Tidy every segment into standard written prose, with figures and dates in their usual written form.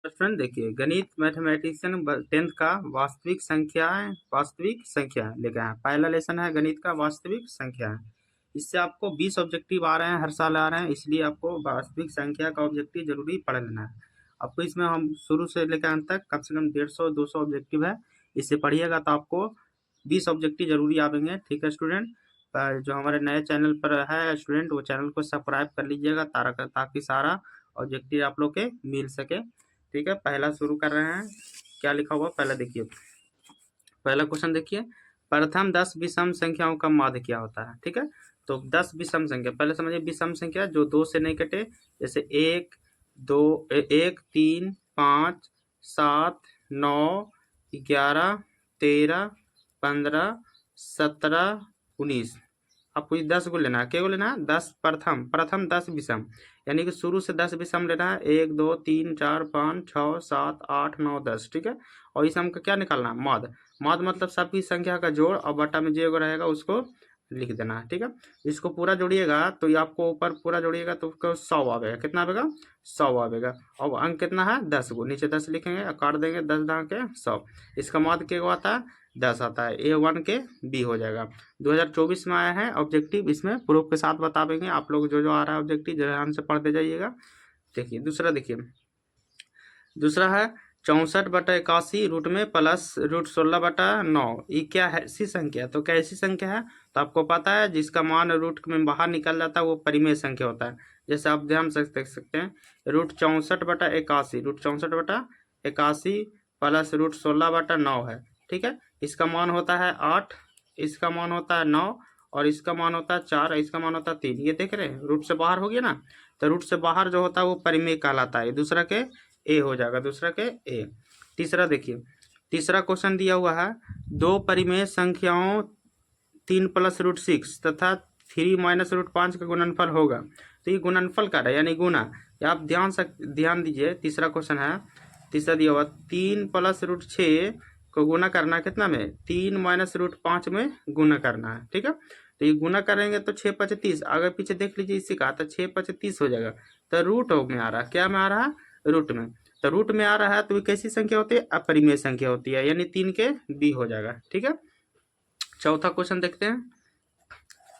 Student देखिए, गणित mathematician 10th का वास्तविक संख्या लेकर आए हैं। पहला लेसन है गणित का वास्तविक संख्या है। इससे आपको 20 ऑब्जेक्टिव आ रहे हैं, हर साल आ रहे हैं, इसलिए आपको वास्तविक संख्या का ऑब्जेक्टिव जरूरी पढ़ लेना है। आपको इसमें हम शुरू से लेकर अंत तक कम से कम 150-200 ऑब्जेक्टिव है। इससे पढ़िएगा तो आपको 20 ऑब्जेक्टिव जरूरी आवेंगे। ठीक है स्टूडेंट, जो हमारे नए चैनल पर है स्टूडेंट, वो चैनल को सब्सक्राइब कर लीजिएगा ताकि सारा ऑब्जेक्टिव आप लोग के मिल सके। ठीक है, पहला शुरू कर रहे हैं। क्या लिखा हुआ पहला देखिए, पहला क्वेश्चन देखिए, प्रथम 10 विषम संख्याओं का माध्य क्या होता है। ठीक है, तो 10 विषम संख्या पहले समझिए, विषम संख्या जो 2 से नहीं कटे, जैसे 1 2 1 3 5 7 9 11 13 15 17 19। आपको 10 को लेना है। क्या को लेना है? 10 प्रथम 10 विषम, यानी कि शुरू से 10 विषम लेना है। 1 2 3 4 5 6 7 8 9 10। ठीक है, और इस सम का क्या निकालना है? माध्य। माध्य मतलब सभी संख्या का जोड़, और बटा में जो रहेगा उसको लिख देना है। ठीक है, इसको पूरा जोड़िएगा तो ये आपको ऊपर पूरा जोड़िएगा तो उसको 100 आवेगा। कितना आवेगा? 100 आवेगा। और अंक कितना है? 10 को नीचे 10 लिखेंगे और काट देंगे 10 दां के 100। इसका माध्य क्या आता है? 10 आता है। A1 के B हो जाएगा। 2024 में आया है ऑब्जेक्टिव, इसमें प्रूफ के साथ बताएंगे आप लोग। जो आ रहा है ऑब्जेक्टिव ध्यान से पढ़ते जाइएगा। देखिए दूसरा, देखिए दूसरा है 64/81 रूट में प्लस रूट 16/9। ये क्या है? ऐसी संख्या, तो कैसी संख्या है? तो आपको पता है जिसका मान रूट में बाहर निकल जाता है वो परिमेय संख्या होता है। जैसे आप ध्यान से देख सकते हैं, रूट 64/81, रूट 64/81 प्लस रूट 16/9 है। ठीक है, इसका मान होता है 8, इसका मान होता है 9, और इसका मान होता है 4, इसका मान होता है 3। ये देख रहे हैं, रूट से बाहर हो गया ना, तो रूट से बाहर जो होता है वो परिमेय कहलाता है। दूसरा के ए हो जाएगा, दूसरा के ए। तीसरा देखिए, तीसरा क्वेश्चन दिया हुआ है, दो परिमेय संख्याओं 3 प्लस रूट 6 तथा 3 माइनस रूट 5 का गुणनफल होगा। तो ये गुणनफल का है, यानी गुना। आप ध्यान दीजिए, तीसरा क्वेश्चन है, तीसरा दिया हुआ 3 प्लस रूट 6 को गुना करना है कितना में? 3 माइनस रूट 5 में गुना करना है। ठीक है, तो ये गुना करेंगे तो 6 5 30, आगे पीछे देख लीजिए इसी का, तो 6 5 30 हो जाएगा। तो रूट में आ रहा है, क्या में आ रहा है? रूट में। तो रूट में आ रहा है तो ये कैसी संख्या होती है? अपरिमेय संख्या होती है, यानी 3 के बी हो जाएगा। ठीक है, चौथा क्वेश्चन देखते हैं।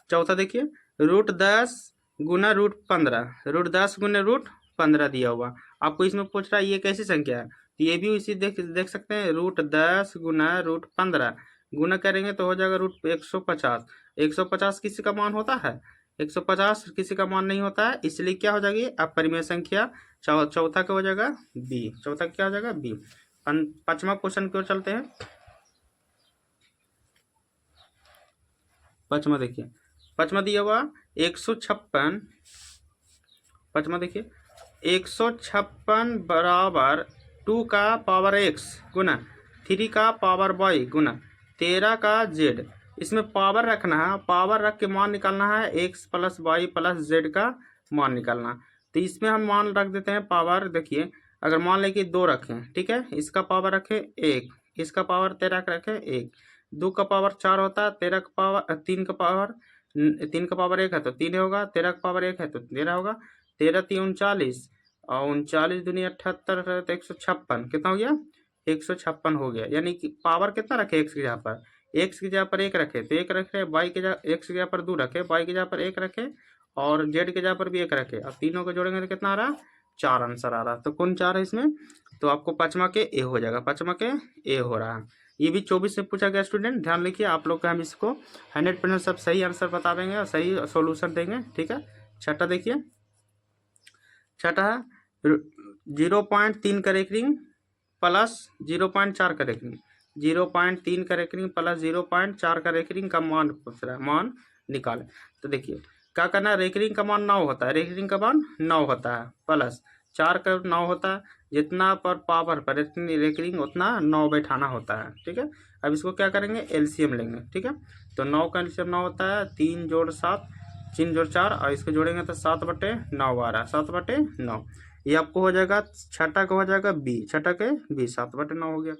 चौथा देखिए, रूट 10 गुना रूट 15, रूट 10 गुना रूट 15 दिया हुआ। आपको इसमें पूछ रहा है ये कैसी संख्या है, तो ये भी इसी देख सकते हैं, रूट 10 गुना रूट 15 गुना करेंगे तो हो जाएगा रूट 150। 150 किसी का मान होता है? 150 किसी का मान नहीं होता है, इसलिए क्या हो जाएगी? अपरिमेय संख्या। चौथा क्या हो जाएगा? बी। चौथा क्या हो जाएगा? बी। पांचवा क्वेश्चन की ओर चलते हैं। पांचवा देखिए, पांचवा दिया हुआ 156। पांचवा देखिए, 156 बराबर 2 का पावर x गुना 3 का पावर y गुना 13 का z। इसमें पावर रखना है, पावर रख के मान निकालना है, x plus y plus z का मान निकालना। तो इसमें हम मान रख देते हैं पावर। देखिए, अगर मान लें कि 2 रखें, ठीक है, इसका पावर रखें 1, इसका पावर 13 का रखें 1, 2 का पावर 4 होता है, 13 का पावर 3 का पावर 3 का पावर 1 है तो 3 होगा, 13 का पावर 1 है तो 13 होगा। 13 3 39, और 39 दूनी 78, तो 156 कितना हो गया? 156 हो गया। यानी कि पावर कितना रखे? एक्स की जगह पर, एक्स की जगह पर 1 रखे तो 1 रखे, वाई की जगह एक्स की जगह पर 2 रखे, वाई की जगह पर 1 रखे, और जेड की जगह पर भी 1 रखे। अब तीनों को जोड़ेंगे तो कितना आ रहा? 4 आंसर आ रहा। तो कौन 4 है इसमें? तो आपको पांचवा के ए हो जाएगा, पांचवा के ए हो रहा है। ये भी 24 से पूछा गया स्टूडेंट, ध्यान रखिए। आप लोग का हम इसको 100% सब सही आंसर बता देंगे और सही सोल्यूशन देंगे। ठीक है, छठा देखिए, छठा है 0.3 का रेकरिंग प्लस 0.4 का रेकरिंग, 0.3 का रेकरिंग प्लस 0.4 का रेकरिंग का मान पूछ रहा है, मान निकाले। तो देखिए क्या करना है, रेकरिंग का मान 9 होता है, रेकरिंग का मान 9 होता है, प्लस 4 का 9 होता है, जितना पर पावर पर रेकरिंग उतना 9 बैठाना होता है। ठीक है, अब इसको क्या करेंगे? एलसीएम लेंगे। ठीक है, तो 9 का एलसीएम 9 होता है, 3 जोड़ 7, 3 जोड़ 4, और इसको जोड़ेंगे तो 7/9 आ रहा है, 7/9। ये आपको हो जाएगा, छठा का हो जाएगा बी, छठा के बी, 7/9 हो गया।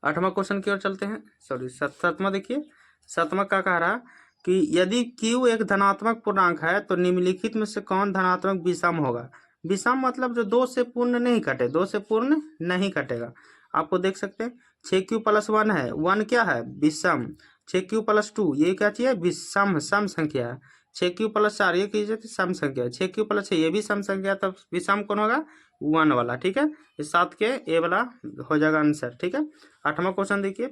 आठवां क्वेश्चन की ओर चलते हैं, सॉरी सातवां देखिए, सातवां क्या कह रहा है कि यदि Q एक धनात्मक पूर्णांक है तो निम्नलिखित में से कौन धनात्मक विषम होगा? विषम मतलब जो 2 से पूर्ण नहीं कटे, 2 से पूर्ण नहीं कटेगा। आपको देख सकते हैं 6q+1 है, 1 क्या है विषम, 6q+2 ये क्या चीज है विषम सम संख्या है, 6q+4 ये कीजिए तो सम संख्या है, 6q+6 ये भी सम संख्या, तब विषम कौन होगा 1 वाला। ठीक है, इस 7 के ए वाला हो जाएगा आंसर। ठीक है, 8वां क्वेश्चन देखिए,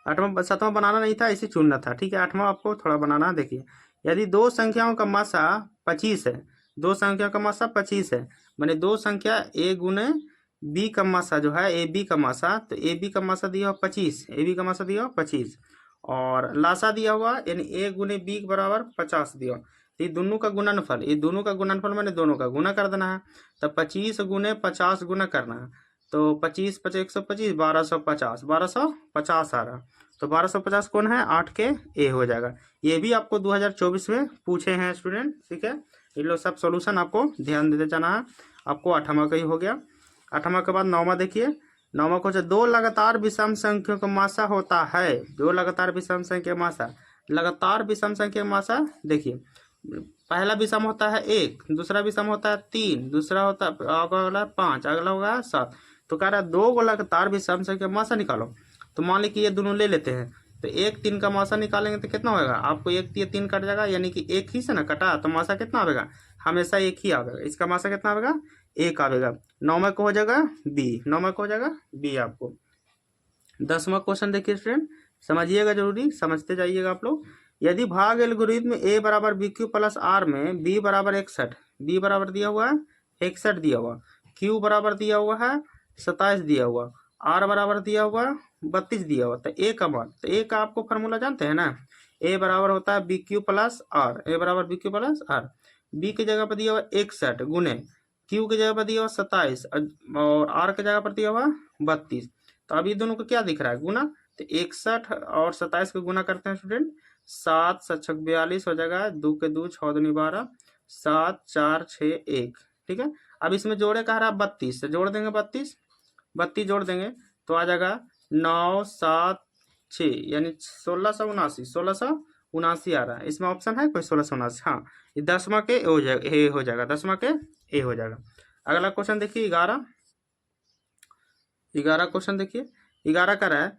7वां बनाना नहीं था, इसे चुनना था। ठीक है, 8वां आपको थोड़ा बनाना। देखिए, यदि दो संख्याओं का मासा 25 है, दो संख्याओं का मासा 25 है, माने दो संख्या ए गुने बी का मासा जो है ए बी का मासा, तो ए बी का मासा दिया हुआ 25, ए बी का मासा दिया हुआ 25 और लासा दिया हुआ यानी ए गुने बी के बराबर 50 दिया। तो ये दोनों का गुणनफल, ये दोनों का गुणनफल मैंने दोनों का गुना कर देना है, तब 25 गुने 50 गुना करना है, तो 25 × 5 = 125, 1250, 1250 आ रहा। तो 1250 कौन है 8 के ए हो जाएगा। ये भी आपको 2024 में पूछे हैं स्टूडेंट। ठीक है, ये लोग सब सॉल्यूशन आपको ध्यान देते जाना है। आपको 8वां का ही हो गया। 8वां के बाद 9वां देखिए, 9वां क्वेश्चन, दो लगातार विषम संख्याओं का मासा होता है, दो लगातार विषम संख्या मासा, लगातार विषम संख्या मासा देखिए, पहला विषम होता है 1, दूसरा विषम होता है 3, दूसरा होता है अगला 5, अगला होगा 7। तो कह रहा है 2 लगातार विषम संख्या मासा निकालो। तो मान ली कि ये दोनों ले लेते हैं, तो 1 3 का मासा निकालेंगे तो कितना होगा, आपको 1 3 कट जाएगा, यानी कि 1 ही से ना कटा, तो मासा कितना आएगा, हमेशा 1 ही आएगा, इसका मासा कितना आएगा 1 आएगा। 9वां को हो जाएगा बी, 9वां को हो जाएगा बी आपको। 10वां क्वेश्चन देखिए स्टूडेंट, समझिएगा, जरूरी समझते जाइएगा आप लोग। यदि भाग एल्गोरिथम ए बराबर बी क्यू प्लस आर में बी बराबर 61, बी बराबर दिया हुआ है 61 दिया हुआ, क्यू बराबर दिया हुआ है 27 दिया हुआ, आर बराबर दिया हुआ 32 दिया हुआ, तो ए का मान, तो ए का आपको फार्मूला जानते हैं ना, ए बराबर होता है B Q plus R, A बराबर B Q plus R. B की जगह पर दिया हुआ 61 गुने क्यू की जगह पर दिया हुआ 27 और आर की जगह पर दिया हुआ 32। तो अब ये दोनों को क्या दिख रहा है गुना, तो 61 और 27 को गुना करते हैं स्टूडेंट, 7 7 6 42 हो जाएगा, 2 के 2 6 2 12, 7 4 6 1। ठीक है, अब इसमें जोड़े कह रहा है 32, तो जोड़ देंगे 32 जोड़ देंगे तो आ जाएगा 9 7 6 यानी 1679 आ रहा है। इसमें ऑप्शन है कोई 1679? हाँ, ये 10वां के ए हो जाएगा, 10वां के ए हो जाएगा। अगला क्वेश्चन देखिए 11 क्वेश्चन देखिए, 11 का रहा है,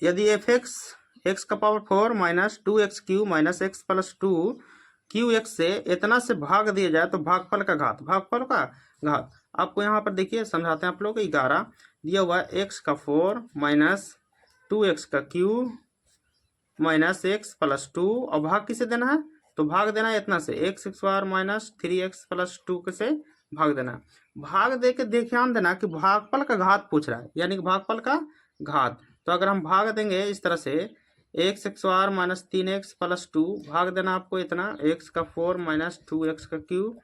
यदि एफ एक्स का power 4 minus 2x³ minus x plus 2 Q x से इतना से भाग दिया जाए तो भागफल का घात, भागफल का घात आपको यहाँ पर देखिए समझाते हैं आप लोग। 11 दिया हुआ है x का 4 माइनस 2x का क्यू माइनस x प्लस 2 और भाग किसे देना है, तो भाग देना है इतना से x² माइनस 3x प्लस 2 से भाग देना। भाग दे के ध्यान देना कि भागफल का घात पूछ रहा है, यानी कि भागफल का घात। तो अगर हम भाग देंगे इस तरह से x² माइनस 3x प्लस 2 भाग देना आपको इतना x का 4 माइनस 2x का क्यूब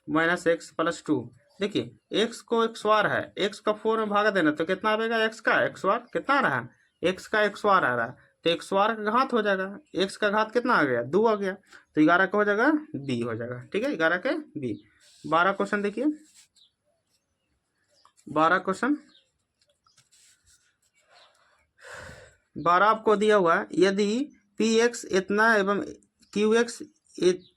माइनस x प्लस 2। देखिए x को x² है, x का 4 में भाग देना तो कितना आएगा, x का x² कितना आ रहा है, x का x² आ रहा है, तो x² का घात हो जाएगा, x का घात कितना आ गया 2 आ गया, तो 11 का हो जाएगा b हो जाएगा। ठीक है, 11 के b। 12 क्वेश्चन देखिए, 12 क्वेश्चन 12 आपको दिया हुआ है, यदि px इतना एवं qx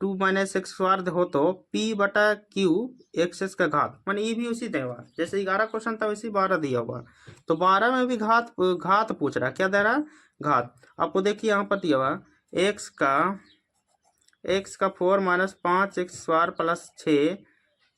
2 माइनस x² हो तो p बटा q xs का घात, माने ये भी उसी दिया हुआ जैसे 11 क्वेश्चन था वैसे 12 दिया हुआ। तो 12 में भी घात पूछ रहा है, क्या दे रहा है घात। आपको देखिए यहाँ पर दिया हुआ x का 4 माइनस 5x² प्लस 6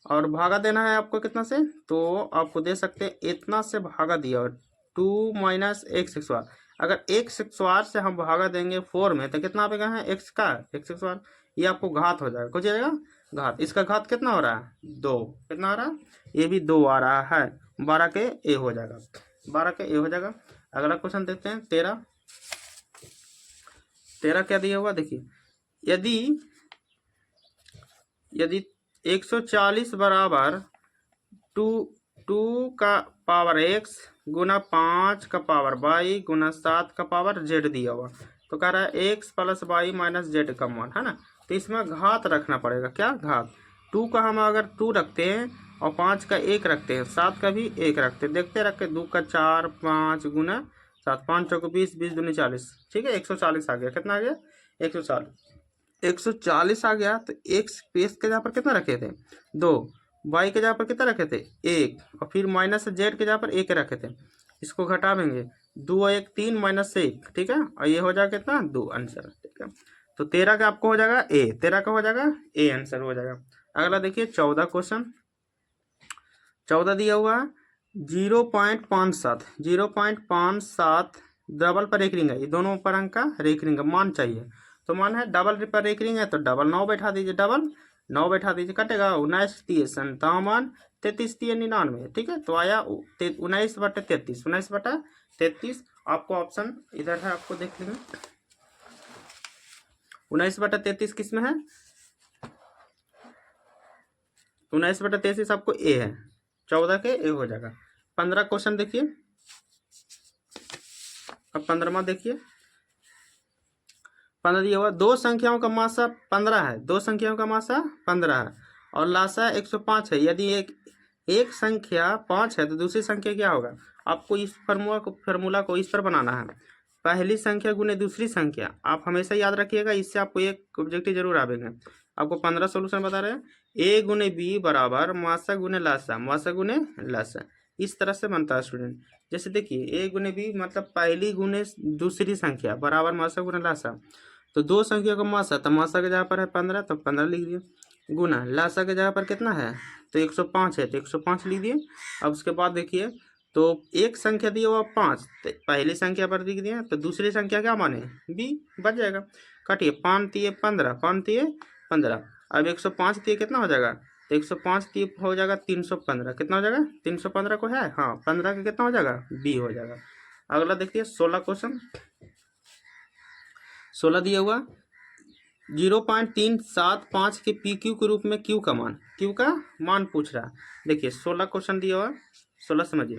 और भागा देना है आपको कितना से, तो आपको दे सकते हैं इतना से भागा दिया और 2 माइनस x²। अगर x² से हम भागा देंगे 4 में तो कितना आएगा है x², ये आपको घात हो जाएगा, कुछ जाएगा घात। इसका घात कितना हो रहा है 2, कितना आ रहा है, ये भी 2 आ रहा है, 12 के ए हो जाएगा, 12 के ए हो जाएगा। अगला क्वेश्चन देखते हैं 13 क्या दिया हुआ देखिए, यदि 140 बराबर 2 का पावर x गुना 5 का पावर y गुना 7 का पावर z दिया हुआ, तो कह रहा है x plus y minus z का मान है ना, तो इसमें घात रखना पड़ेगा, क्या घात। 2 का हम अगर 2 रखते हैं और 5 का 1 रखते हैं, 7 का भी 1 रखते हैं, देखते रख के 2 का 4 5 गुना 7 5 चौको 20 20 दूनी 40, ठीक है 140 आ गया, कितना आ गया 140। 140 आ गया तो एक्स के जगह पर कितना रखे थे 2, वाई के जगह पर कितना रखे थे 1, और फिर माइनस जेड के जगह पर 1 रखे थे। इसको घटा देंगे, 2 और 1 3 माइनस 1, ठीक है, और ये हो जाएगा कितना 2 आंसर, ठीक है। तो 13 का आपको हो जाएगा ए, 13 का हो जाएगा ए आंसर हो जाएगा। अगला देखिए 14 क्वेश्चन, 14 दिया हुआ 0.57, 0.57 डबल पर एक रिंग है, ये दोनों पर अंक का रेख रिंग मान चाहिए। तो मान है डबल पर एक रिंग है तो डबल 9 बैठा दीजिए, डबल 9 बैठा दीजिए, कटेगा 19 30 57 33 3 99, ठीक है। तो आया 19/33, 19/33। आपको ऑप्शन इधर है, आपको देख लेंगे 19/33 किस में है, 19/33 आपको ए है, 14 के ए हो जाएगा। 15 क्वेश्चन देखिए, अब 15वां देखिए। 15 दिया हुआ दो संख्याओं का मासा 15 है, दो संख्याओं का मासा 15 है और लासा 105 है। यदि एक संख्या 5 है तो दूसरी संख्या क्या होगा। आपको इस फॉर्मूला को इस पर बनाना है, पहली संख्या गुने दूसरी संख्या। आप हमेशा याद रखिएगा, इससे आपको एक ऑब्जेक्टिव जरूर आवेंगे। आपको 15 सोल्यूशन बता रहे हैं, ए गुने बी बराबर मासा गुने लासा, मासा गुने लासा, इस तरह से बनता है स्टूडेंट। जैसे देखिए ए गुने बी मतलब पहली गुने दूसरी संख्या बराबर मासा गुने लासा। तो दो संख्या का मासा, तो मासा के जगह पर है 15 तो 15 लिख दिए, गुना लासा के जगह पर कितना है तो 105 है तो 105 लिख दिए। अब उसके बाद देखिए तो एक संख्या दी हुआ 5, तो पहली संख्या पर लिख दिए, तो दूसरी संख्या क्या माने बी, बच जाएगा। काटिए 5 दिए 15, 5 दिए 15, अब 105 दिए कितना हो जाएगा, तो 105 दिए हो जाएगा 315, कितना हो जाएगा 315 को है, हाँ 15 का कितना हो जाएगा बी हो जाएगा। अगला देखिए 16 क्वेश्चन, 16 दिया हुआ 0.375 के पी क्यू के रूप में क्यू का मान पूछ रहा है। देखिए 16 क्वेश्चन दिया हुआ, 16 समझिए,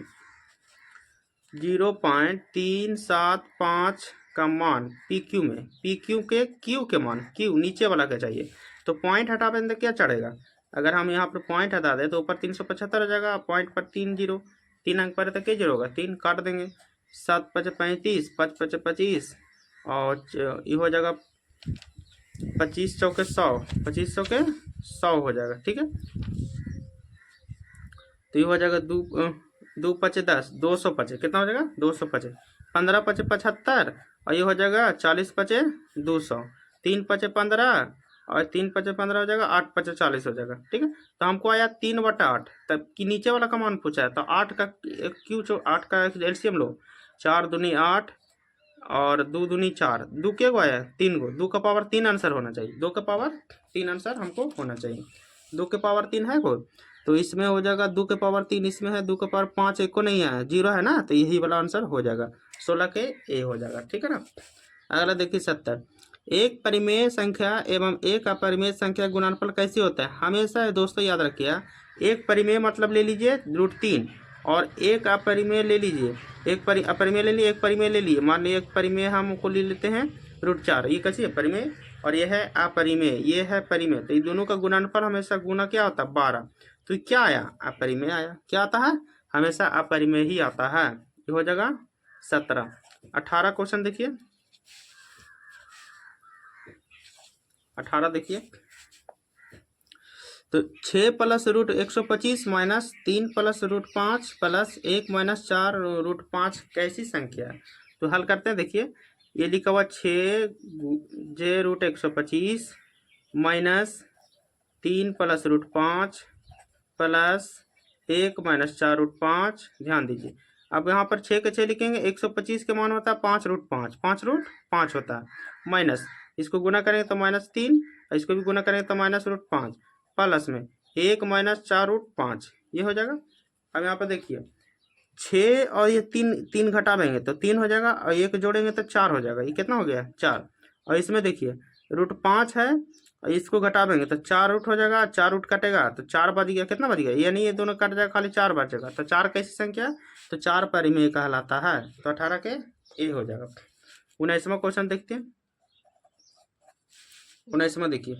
0.375 का मान पी क्यू में, पी क्यू के मान, क्यू नीचे वाला क्या चाहिए, तो पॉइंट हटा दें क्या चढ़ेगा। अगर हम यहाँ पर पॉइंट हटा दें तो ऊपर 375 हो जाएगा, पॉइंट पर 3 जीरो, 3 अंक पर तो क्या जीरो होगा, 3 काट देंगे, 7 × 5 = 35, 5 × 5 = 25, और ये हो जाएगा 25 चौके 100, 25 चौके 100 हो जाएगा, ठीक है। तो ये हो जाएगा 2 × 5 = 10, 225, कितना हो जाएगा 225, 15 × 5 = 75, और ये हो जाएगा 40 × 5 = 200, 3 × 5 = 15, और 3 × 5 = 15 हो जाएगा, 8 × 5 = 40 हो जाएगा, ठीक है। तो हमको आया 3/8, तब कि नीचे वाला का मान पूछा है, तो 8 का क्यू 8 का एलसीएम लो, 4 दूनी 8 और 2 दूनी 4, 2 के गो आया 3 गो, 2 का पावर 3 आंसर होना चाहिए, 2 का पावर 3 आंसर हमको होना चाहिए, 2 के पावर 3 है को, तो इसमें हो जाएगा 2 के पावर 3, इसमें है 2 के पावर 5, एक को नहीं है, 0 है ना, तो यही वाला आंसर हो जाएगा, 16 के ए हो जाएगा, ठीक है ना। अगला देखिए 70, एक परिमेय संख्या एवं एक अपरिमेय संख्या गुणनफल कैसे होता है। हमेशा दोस्तों याद रखिए, एक परिमेय मतलब ले लीजिए √3 और एक अपरिमेय ले लीजिए, एक अपरिमेय ले लिए, एक परिमेय ले लिए, मान लीजिए एक परिमेय हमको ले लेते हैं √4, ये कैसी है परिमेय, और ये है अपरिमेय, ये है परिमेय, तो ये दोनों का गुणनफल हमेशा गुना क्या होता है 12, तो क्या आया अपरिमेय आया, क्या आता है हमेशा अपरिमेय ही आता है, ये हो जाएगा 17। 18 क्वेश्चन देखिए, 18 देखिए, तो 6 + √125 - 3 + √5 + 1 - 4 √5 कैसी संख्या है। तो हल करते हैं, देखिए ये लिखा हुआ 6 j √125 - 3 + √5 + 1 - 4 √5, ध्यान दीजिए। अब यहाँ पर 6 के 6 लिखेंगे, 125 के मान होता है 5 √5, 5 √5 होता है, माइनस इसको गुना करेंगे तो -3, इसको भी गुना करेंगे तो -√5, प्लस में 1 - 4 √5, ये हो जाएगा। अब यहाँ पर देखिए 6 और ये 3 घटा देंगे तो 3 हो जाएगा, और 1 जोड़ेंगे तो 4 हो जाएगा, ये कितना हो गया 4, और इसमें देखिए √5 है, और इसको घटा देंगे तो 4 रूट हो जाएगा, 4 रूट कटेगा तो 4 बच गया, कितना बच गया, ये नहीं ये दोनों कट जाएगा, खाली 4 बचेगा, तो 4 कैसी संख्या, तो 4 परिमेय कहलाता है, तो 18 के ए हो जाएगा। 19वां क्वेश्चन देखते हैं, 19वां देखिए,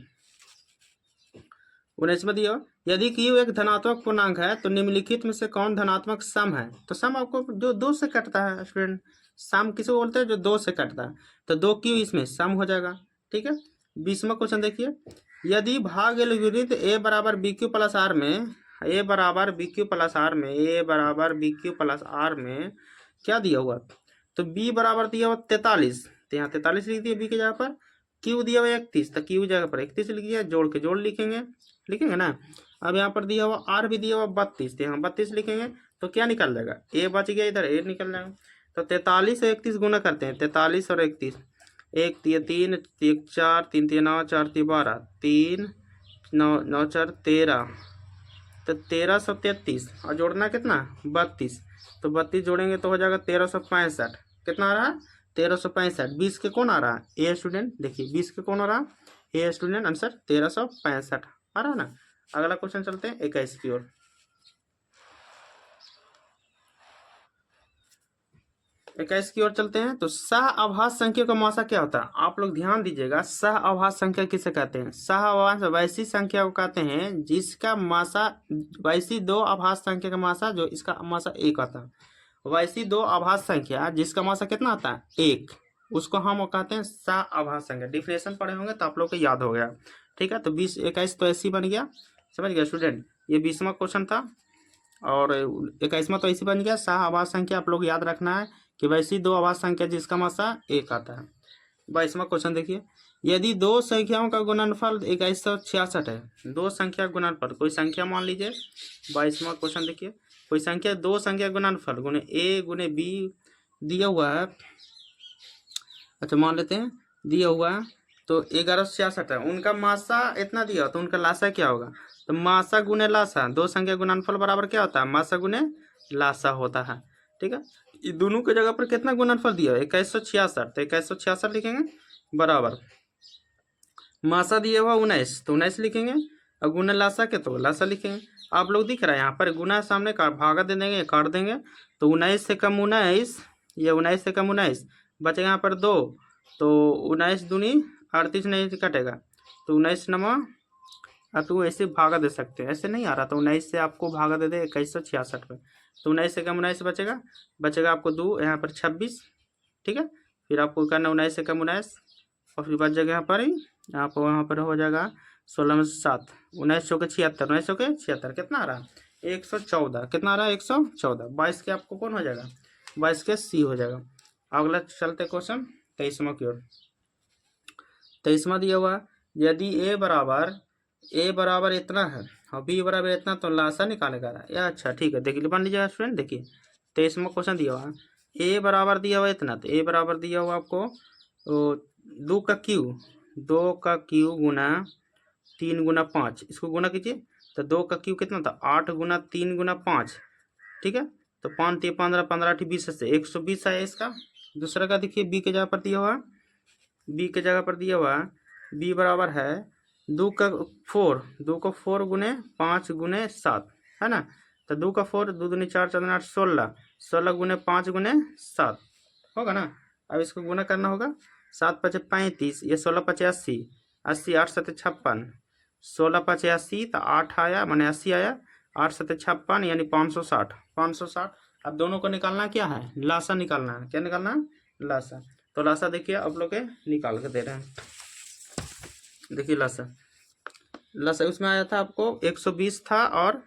19वां दिया, यदि क्यू एक धनात्मक पूर्णांक है तो निम्नलिखित में से कौन धनात्मक सम है। तो सम आपको जो 2 से कटता है स्टूडेंट, सम किसको बोलते हैं जो 2 से कटता है, तो 2 क्यू इसमें सम हो जाएगा, ठीक है। 20वां क्वेश्चन देखिए, यदि भाग एलगोरिथम ए बराबर बी क्यू प्लस आर में, ए बराबर बी क्यू प्लस आर में, ए बराबर बी क्यू प्लस आर में क्या दिया हुआ, तो बी बराबर दिया हुआ 43, तो यहाँ 43 लिख दिया बी की जगह पर, क्यू दिया हुआ 31, तो क्यू जगह पर 31 लिख दिया, जोड़ के जोड़ लिखेंगे, लिखेंगे ना। अब यहाँ पर दिया हुआ आर भी दिया हुआ 32, तो यहाँ 32 लिखेंगे, तो क्या निकल जाएगा, ए बच गया, इधर ए निकल जाएगा। तो 43 और 31 गुना करते हैं, 43 और 31, एक तिया 3, एक 4, 3 तिया 9, 4 तिया 12, 3 9 9 4 13, तो 1333, और जोड़ना कितना 32, तो 32 जोड़ेंगे तो हो जाएगा 1365, कितना आ रहा है 1365, 20 के कौन आ रहा है ए स्टूडेंट, देखिए 20 के कौन आ रहा है ए स्टूडेंट, आंसर 1365 आ रहा है ना। अगला क्वेश्चन चलते हैं 21 की ओर। 21 की ओर चलते हैं। तो सह आभास संख्या का मासा क्या होता है, आप लोग ध्यान दीजिएगा। सह आभास संख्या किसे कहते हैं, सह आभास वैसी संख्या को कहते हैं जिसका मासा, वैसी दो आभास संख्या का मासा जो इसका मासा एक आता है, वैसी दो आभास संख्या जिसका मासा कितना आता है एक, उसको हम कहते हैं सह आभास संख्या। डिफिनेशन पढ़े होंगे तो आप लोग को याद हो गया, ठीक है। तो 20 21 तो ऐसी बन गया, समझ गया स्टूडेंट। ये 20वां क्वेश्चन था और 21वां तो ऐसी बन गया। सह आभास संख्या आप लोग याद रखना है कि वैसी दो आभास संख्या जिसका मासा एक आता है। 22वां क्वेश्चन देखिए, यदि दो संख्याओं का गुणनफल 2166 है, दो संख्या गुणनफल, कोई संख्या मान लीजिए। 22वां क्वेश्चन देखिए, कोई संख्या, दो संख्या गुणनफल गुणे ए गुणे बी दिया हुआ है, अच्छा मान लेते हैं दिया हुआ है, तो 1166 है, उनका मासा इतना दिया तो उनका लासा क्या होगा, तो मासा गुणे लासा, दो संख्या गुणनफल बराबर क्या होता है मासा गुणे लासा होता है, ठीक है। ये दोनों की जगह पर कितना गुणनफल दिया है 2166, तो 2166 लिखेंगे बराबर, मासा दिया हुआ 19, तो 19 लिखेंगे, और गुना लासा के तो लासा लिखेंगे। आप लोग दिख रहा है यहाँ पर गुना सामने का भागा दे देंगे, काट देंगे, तो 19 से कम 19, ये 19 से कम 19 बचेगा यहाँ पर 2, तो 19 दूनी 38 नहीं कटेगा, तो 19 नमा, अब तो ऐसे भागा दे सकते हैं, ऐसे नहीं आ रहा तो 19 से आपको भागा दे दे 2166 पे, तो 19 से कम 19 बचेगा, बचेगा आपको 2, यहाँ पर 26, ठीक है। फिर आपको करना 19 से कम 19, और फिर बच जाएगा यहाँ पर ही, आप वहाँ पर हो जाएगा 16 में 7, 19 चौके 76, 19 चौके 76 कितना आ रहा है 114, कितना आ रहा है 114, 22 के आपको कौन हो जाएगा 22 के सी हो जाएगा। अगला चलते क्वेश्चन 23वां की ओर। 23वां दिया हुआ, यदि ए बराबर इतना है और बी बराबर इतना, तो लासा निकालेगा या, अच्छा ठीक है, देखिए मान लीजिए स्टूडेंट, देखिए 23वां क्वेश्चन दिया हुआ, ए बराबर दिया हुआ इतना, तो ए बराबर दिया हुआ आपको 2 का क्यू गुना 3 गुना 5, इसको गुना कीजिए, तो 2 का क्यू कितना था 8 गुना 3 गुना 5, ठीक है। तो 5 3 15 15 20 से 120 आया इसका। दूसरा का देखिए बी के जगह पर दिया हुआ, बी के जगह पर दिया हुआ बी बराबर है 2 का 4 गुने 5 गुने 7 है ना, तो 2 का 4, 2 दूनी 4 4 8 16, 16 गुने 5 गुने 7 होगा ना। अब इसको गुना करना होगा, 7 5 35, ये 16 5 80, 80 8 7 56, 16 5 80, तो 8 आया माने 80 आया, 8 7 56 यानी 560, 560। अब दोनों को निकालना क्या है लासा निकालना है, क्या निकालना है लासा। तो लासा देखिए आप लोग के निकाल के दे रहे हैं, देखिए लासा उसमें आया था आपको 120 था और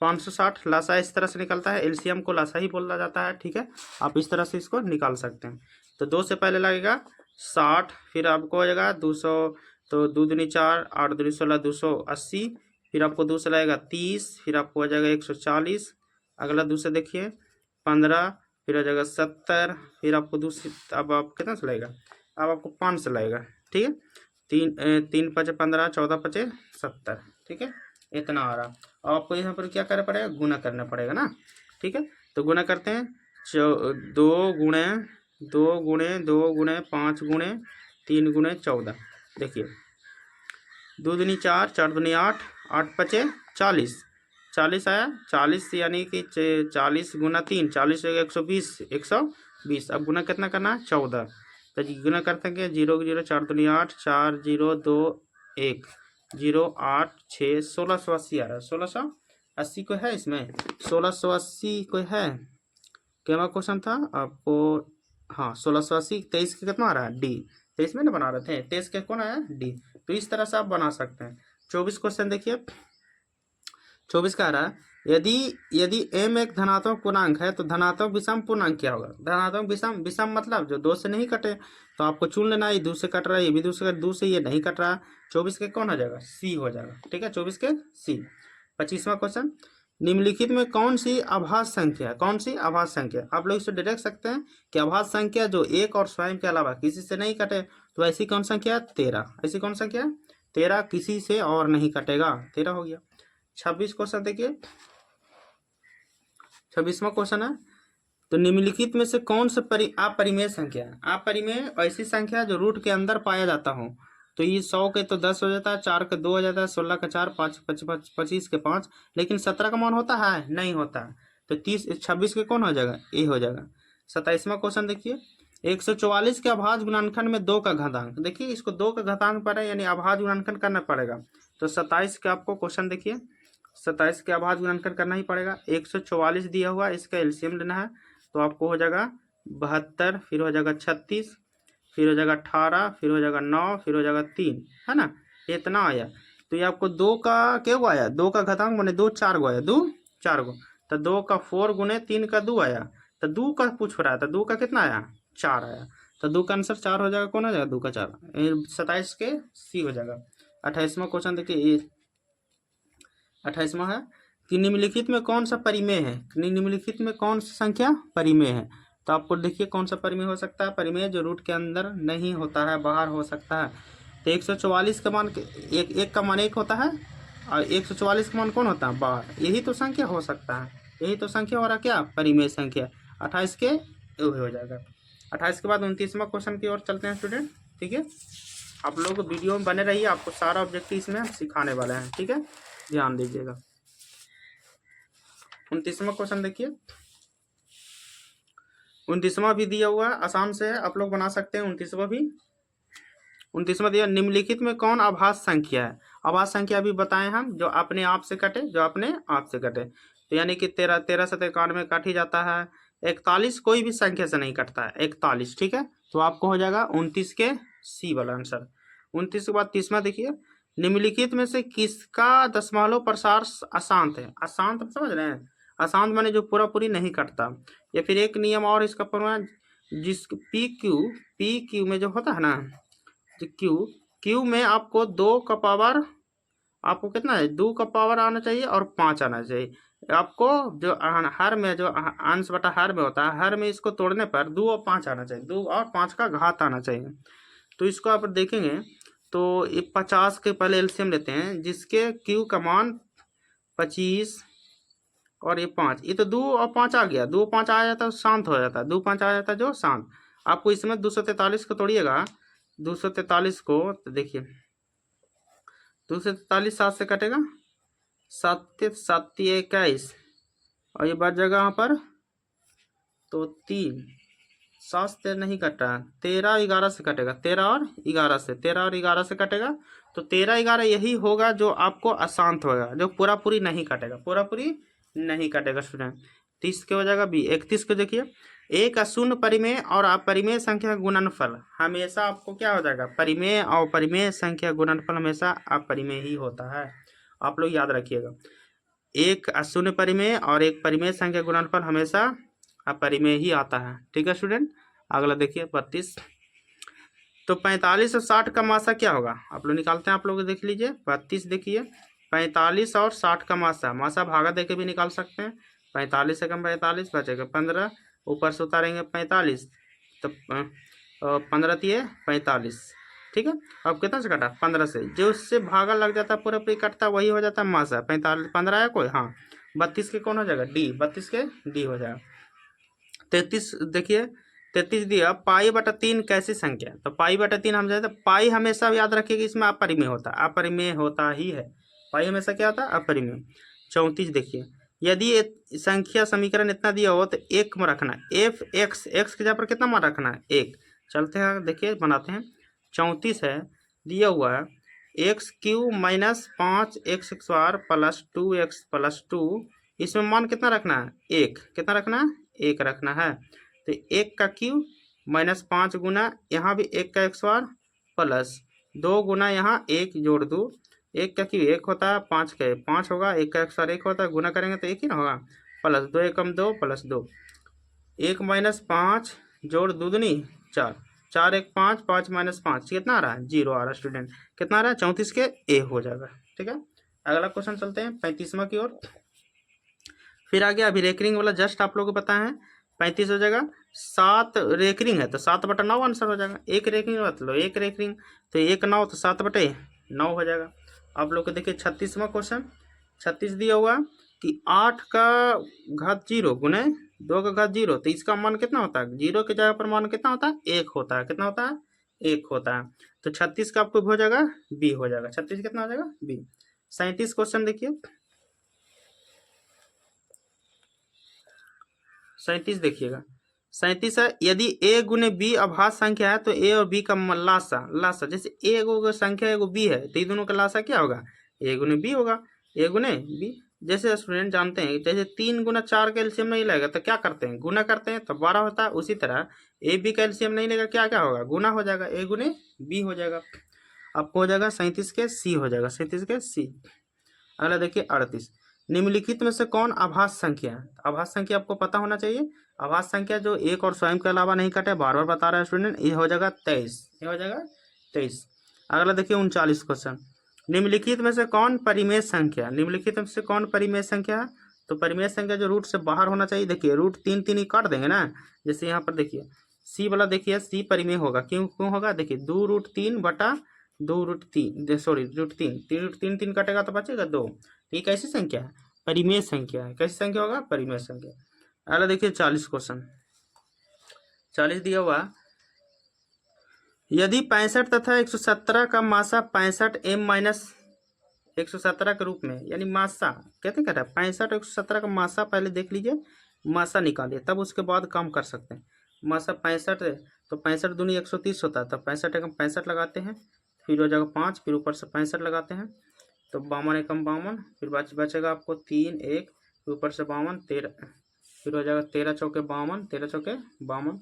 560, लासा इस तरह से निकलता है, एलसीएम को लासा ही बोला जाता है, ठीक है। आप इस तरह से इसको निकाल सकते हैं। तो 2 से पहले लगेगा 60, फिर आपको हो जाएगा 200, तो 2 दूनी 4 8 दूनी 16 280, फिर आपको 2 से लगेगा 30, फिर आपको हो जाएगा 140, अगला 2 से देखिए 15, फिर हो जाएगा 70, फिर आपको दूसरी, अब आप कितना से लगेगा, अब आपको 5 से लगेगा, ठीक है। 3 5 15, 14 5 70, ठीक है, इतना आ रहा। अब आपको यहाँ पर क्या करना पड़ेगा गुना करना पड़ेगा ना, ठीक है। तो गुना करते हैं, 2 गुणे 2 गुणे 2 गुणे 5 गुणे 3 गुणे 14, देखिए 2 दूनी 4 4 दूनी 8 8 5 40, 40 आया, 40 यानी कि 40 गुना 3, 40 120 120। अब गुना कितना करना है 14, तो गुना करते हैं 0 0 4 दूनी 8 4 0 2 1 0 8 6 1680 आ रहा है, 1680 को है इसमें, 1680 को है क्या क्वेश्चन था आपको, हाँ 1680, 23 का कितना आ रहा है डी, 23 में ना बना रहे थे, 23 के कौन आया डी। तो इस तरह से आप बना सकते हैं। 24 क्वेश्चन देखिए, 24 का आ रहा है, यदि यदि m एक धनात्मक पूर्णांक है तो धनात्मक विषम पूर्णांक क्या होगा। धनात्मक विषम, विषम मतलब जो 2 से नहीं कटे, तो आपको चुन लेना, ये 2 से कट रहा है, ये भी 2 से कट, 2 से ये नहीं कट रहा। 24 के कौन हो जाएगा, सी हो जाएगा, ठीक है, 24 के सी। 25वां क्वेश्चन, निम्नलिखित में कौन सी अभाज्य संख्या है, कौन सी अभाज्य संख्या। आप लोग इसे डायरेक्ट सकते हैं कि अभाज्य संख्या जो एक और स्वयं के अलावा किसी से नहीं कटे, तो ऐसी कौन संख्या, 13। ऐसी कौन संख्या, 13, किसी से और नहीं कटेगा, 13 हो गया। 26 क्वेश्चन देखिए, 26वां क्वेश्चन है, तो निम्नलिखित में से कौन सा अपरिमेय संख्या है। अपरिमेय ऐसी संख्या जो रूट के अंदर पाया जाता हो। तो ये 100 के तो 10 हो जाता है, 4 के 2 हो जाता है, 16 का 4, 5 25 के 5, लेकिन 17 का मान होता है, नहीं होता है। तो 26 के कौन हो जाएगा, ए हो जाएगा। 27वां क्वेश्चन देखिए, 144 के अभाज्य गुणनखंड में 2 का घातांक। देखिए इसको 2 का घातांक पर है, यानी अभाज्य गुणनखंड करना पड़ेगा। तो 27 के आपको क्वेश्चन देखिए, 27 के अभाज्य गुणनखंड करना ही पड़ेगा। 144 दिया हुआ, इसका एलसीएम लेना है, तो आपको हो जाएगा 72, फिर हो जाएगा 36, फिर हो जाएगा 18, फिर हो जाएगा 9, फिर हो जाएगा 3, है ना, इतना आया। तो ये आपको 2 का क्या गो आया, 2 का घातांक मैंने 2 4 गो आया, 2 4 गो, तो 2 का 4 गुने 3 का 2 आया, तो 2 का पूछ रहा है, तो 2 का कितना आया, 4 आया। तो 2 का आंसर 4 हो जाएगा, कौन हो जाएगा, 2 का 4। 27 के सी हो जाएगा। 28वां क्वेश्चन देखिए, 28वां है कि निम्नलिखित में कौन सा परिमेय है, निम्नलिखित में कौन सी संख्या परिमेय है। तो आपको देखिए कौन सा परिमेय हो सकता है, परिमेय जो रूट के अंदर नहीं होता है, बाहर हो सकता है। तो 144 का मान एक का मान 1 होता है, और 144 का मान कौन होता है, बाहर। यही तो संख्या हो सकता है, यही तो संख्या हो रहा क्या, परिमेय संख्या। 28 के हो जाएगा। 28 के बाद 29वां क्वेश्चन की ओर चलते हैं स्टूडेंट, ठीक है। आप लोग वीडियो में बने रहिए, आपको सारा ऑब्जेक्टिव इसमें हम सिखाने वाले हैं, ठीक है, ध्यान दीजिएगा। 29वां क्वेश्चन देखिए, 29वां भी दिया हुआ है, आसान से है, आप लोग बना सकते हैं। 29वां भी, 29वां दिया, निम्नलिखित में कौन अभाज्य संख्या है। अभाज्य संख्या भी बताएं हम, जो अपने आप से कटे, जो अपने आप से कटे। तो यानी कि 13 से 93 काट ही जाता है। 41 कोई भी संख्या से नहीं कटता है, 41, ठीक है। तो आपको हो जाएगा 29 के सी वाला आंसर। 29 के बाद 30वां देखिए, निम्नलिखित में से किसका दशमलव प्रसार अशांत है। अशांत समझ रहे हैं, अशांत माने जो पूरा पूरी नहीं कटता। या फिर एक नियम और इसका प्रमाण, जिस पी क्यू में जो होता है ना, क्यू में आपको 2 का पावर, आपको कितना है, 2 का पावर आना चाहिए और 5 आना चाहिए। आपको जो हर में जो अंश बटा हर में होता है, हर में इसको तोड़ने पर 2 और 5 आना चाहिए, 2 और 5 का घात आना चाहिए। तो इसको आप देखेंगे तो ये 50 के पहले एलसीएम लेते हैं, जिसके क्यू का मान 25 और ये 5, ये तो 2 और 5 आ गया, 2 5 आ जाता है शांत हो जाता है, 2 5 आ जाता है जो शांत। आपको इसमें 243 को तोड़िएगा, 243 को, तो देखिए 243 7 से कटेगा, 7 7 21, और ये बच जाएगा यहाँ पर, तो 3 7 से नहीं कट रहा, 13 11 से कटेगा, 13 और 11 से, 13 और 11 से कटेगा। तो 13 11 यही होगा जो आपको अशांत होगा, जो पूरा पूरी नहीं कटेगा, पूरा पूरी नहीं कटेगा स्टूडेंट। 30 के हो जाएगा बी। 31 को देखिए, एक अशून्य परिमेय और अपरिमेय संख्या गुणनफल हमेशा आपको क्या हो जाएगा, परिमेय और परिमेय संख्या गुणनफल हमेशा अपरिमेय ही होता है, आप लोग याद रखिएगा। एक अशून्य परिमेय और एक परिमेय संख्या गुणनफल हमेशा अपरिमेय ही आता है, ठीक है स्टूडेंट। अगला देखिए 32, तो 45 और 60 का मासा क्या होगा, आप लोग निकालते हैं, आप लोग देख लीजिए। 32 देखिए, 45 और 60 का मासा भागा देके भी निकाल सकते हैं। 45 से कम 45 बचेगा 15, ऊपर से उतारेंगे 45, तो 15 दिए 45, ठीक है। अब कितना से कटा, 15 से, जो उससे भागा लग जाता है पूरा पूरी कटता वही हो जाता है मासा। 45 15 आया कोई, हाँ। 32 के कौन हो जाएगा, डी, 32 के डी हो जाएगा। 33 देखिए, 33 दिया, पाई बटा 3 कैसी संख्या। तो पाई बटा 3 हम जाते, पाई हमेशा याद रखिएगा इसमें अपरिमेय होता है, अपरिमेय होता ही है, पाई हमेशा क्या होता है, अपरिमेय। 34 देखिए, यदि संख्या समीकरण इतना दिया हो तो 1 में रखना है, एफ एक्स के जगह पर कितना मान रखना है, 1। चलते हैं देखिए बनाते हैं। 34 है, दिया हुआ है x Q minus 5 x square plus 2 x plus 2, इसमें मान कितना रखना है, 1, कितना रखना है, 1 रखना है। तो 1 का क्यू -5 गुना यहाँ भी 1 का 100 प्लस 2 गुना यहाँ 1 जोड़ 2, 1 का क्यों 1 होता है, 5 का 5 होगा, 1 का 100 1 होता है, गुना करेंगे तो 1 ही ना होगा, प्लस 2 एकम 2 प्लस 2, 1 -5 जोड़ 2 दूनी 4, 4 1 5, 5 -5 कितना आ रहा है 0 आ रहा है स्टूडेंट, कितना आ रहा है 34 के ए हो जाएगा। ठीक है, अगला क्वेश्चन चलते हैं 35वां की ओर। फिर आगे अभी रेकरिंग वाला जस्ट आप लोगों को पता है 35 हो जाएगा, 7 रेकरिंग है तो 7/9 आंसर हो जाएगा, एक रेकरिंग मतलब एक रेकरिंग तो 1 9 तो 7/9 हो जाएगा। आप लोग को देखिए 36वां क्वेश्चन, 36 दिया हुआ कि 8 का घात 0 गुने 2 का घात 0, तो इसका मान कितना होता है, 0 के जगह पर मान कितना होता है 1 होता है, कितना होता है 1 होता है, तो 36 का आपको हो जाएगा बी हो जाएगा, 36 कितना हो जाएगा बी। 37 क्वेश्चन देखिए, 37 देखिएगा, 37 है, यदि a गुने बी अभाज्य संख्या है तो a और b का लासा जैसे a एगो संख्या एगो b है तो ये दोनों का लासा क्या होगा a गुने b होगा, a गुने b। जैसे स्टूडेंट जानते हैं जैसे 3 गुना 4 का एलसीएम नहीं लगेगा तो क्या करते हैं गुना करते हैं तो 12 होता है, उसी तरह a b का एलसीएम नहीं लेगा क्या क्या होगा गुना हो जाएगा, a गुने b हो जाएगा, आपको हो जाएगा 37 के सी हो जाएगा, 37 के सी। अगला देखिए 38, निम्नलिखित में से कौन अभाज्य संख्या है, अभाज्य संख्या आपको पता होना चाहिए, अभाज्य संख्या जो एक और स्वयं के अलावा नहीं कटे, बार बार बता रहा है स्टूडेंट, ये हो जाएगा 23, ये हो जाएगा 23। अगला देखिए 39 क्वेश्चन, निम्नलिखित में से कौन परिमेय संख्या, निम्नलिखित में से कौन परिमेय संख्या है, तो परिमेय संख्या जो रूट से बाहर होना चाहिए, देखिए रूट 3 3 ही काट देंगे ना, जैसे यहाँ पर देखिए सी वाला देखिए सी परिमेय होगा, क्यों होगा, देखिए 2√3 सॉरी रूट 3 3 कटेगा तो बचेगा 2, ये कैसी संख्या है परिमेय संख्या है, कैसी संख्या होगा परिमेय संख्या। अगला देखिए 40 क्वेश्चन, 40 दिया हुआ, यदि 65 तथा 117 का मासा 65 m माइनस 117 के रूप में, यानी मासा कहते हैं 65 117 का मासा पहले देख लीजिए, मासा निकालिए तब उसके बाद काम कर सकते हैं। मासा 65 है तो 65 दूनी 130 होता है, तब 65 एकम 65 लगाते हैं, फिर हो जाएगा 5, फिर ऊपर से 65 लगाते हैं तो 52 एकम 52, फिर बचेगा आपको 3 1, फिर ऊपर से 52 13, फिर हो जाएगा 13 चौके 52, 13 चौके 52,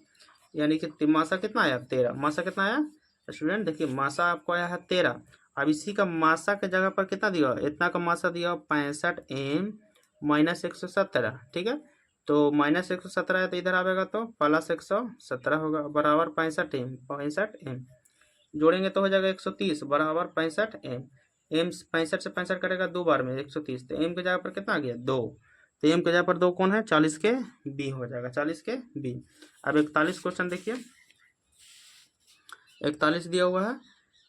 यानी कि मासा कितना आया 13, मासा कितना आया स्टूडेंट, देखिए मासा आपको आया है 13। अब इसी का मासा के जगह पर कितना दिया, इतना का मासा दिया 65 m माइनस 117, ठीक है, तो माइनस 117 है तो इधर आएगा तो प्लस 117 होगा, बराबर 65 m जोड़ेंगे तो हो जाएगा 130 बराबर 65 m, m 65 से 65 कटेगा 2 बार में 130, तो m के जगह पर कितना आ गया 2, तो m के जगह पर 2 कौन है 40 के b हो जाएगा, 40 के b। अब 41 क्वेश्चन देखिए, 41 दिया हुआ है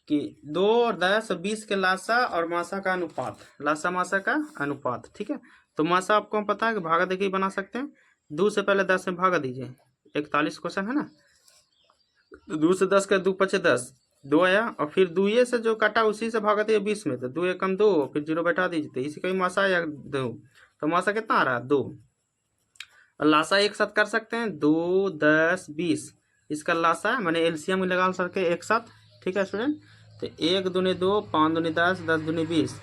कि 2 और 10 और 20 के लासा और मासा का अनुपात, लासा मासा का अनुपात, ठीक है, तो मासा आपको पता है कि भागा देखिए बना सकते हैं, 2 से पहले 10 में भागा दीजिए, 41 क्वेश्चन है ना, 2 से 10 का 2 पचे 10, 2 आया और फिर 2 से जो कटा उसी से भागा दिए 20 में, तो 2 एकम 2, फिर 0 बैठा दीजिए, तो इसी का ही मासा आया 2, तो मासा कितना आ रहा है 2, और लासा एक साथ कर सकते हैं 2 10 20, इसका लासा मैंने एलसीएम लगा सके एक साथ, ठीक है स्टूडेंट, तो 1 दूनी 2 5 दूनी 10 10 दूनी 20,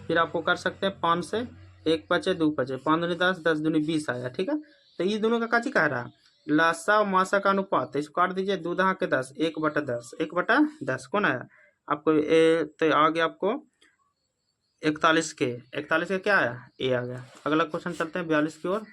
फिर आपको कर सकते हैं 5 से 1 पचे 2 पचे 5 दूनी 10 10 दूनी 20 आया, ठीक है, तो ये दोनों का काची कह रहा है लासा और मासा का अनुपात, तो इसको काट दीजिए 2 दहा के 10 1/10 1/10 कौन आया आपको तो आ गया आपको 41 के, 41 का क्या आया ए आ गया। अगला क्वेश्चन चलते हैं 42 की ओर,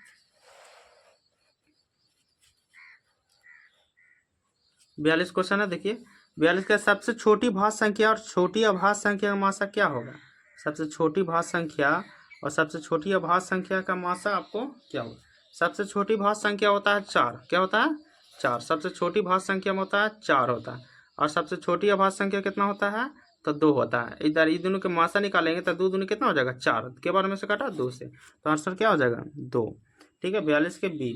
42 क्वेश्चन है, देखिए 42 का सबसे छोटी भाज्य संख्या और छोटी अभाज्य संख्या का मासा क्या होगा, सबसे छोटी भाज्य संख्या और सबसे छोटी अभाज्य संख्या का मासा आपको क्या होगा, सबसे छोटी भाज्य संख्या होता है 4, क्या होता है 4, सबसे छोटी भाज्य संख्या में होता है 4 होता है, और सबसे छोटी अभाज्य संख्या कितना होता है तो 2 होता है, इधर ये दोनों के मासा निकालेंगे तो 2 दूनी कितना हो जाएगा 4, के बारे में से काटा 2 से, तो आंसर क्या हो जाएगा 2, ठीक है। 42 के बी।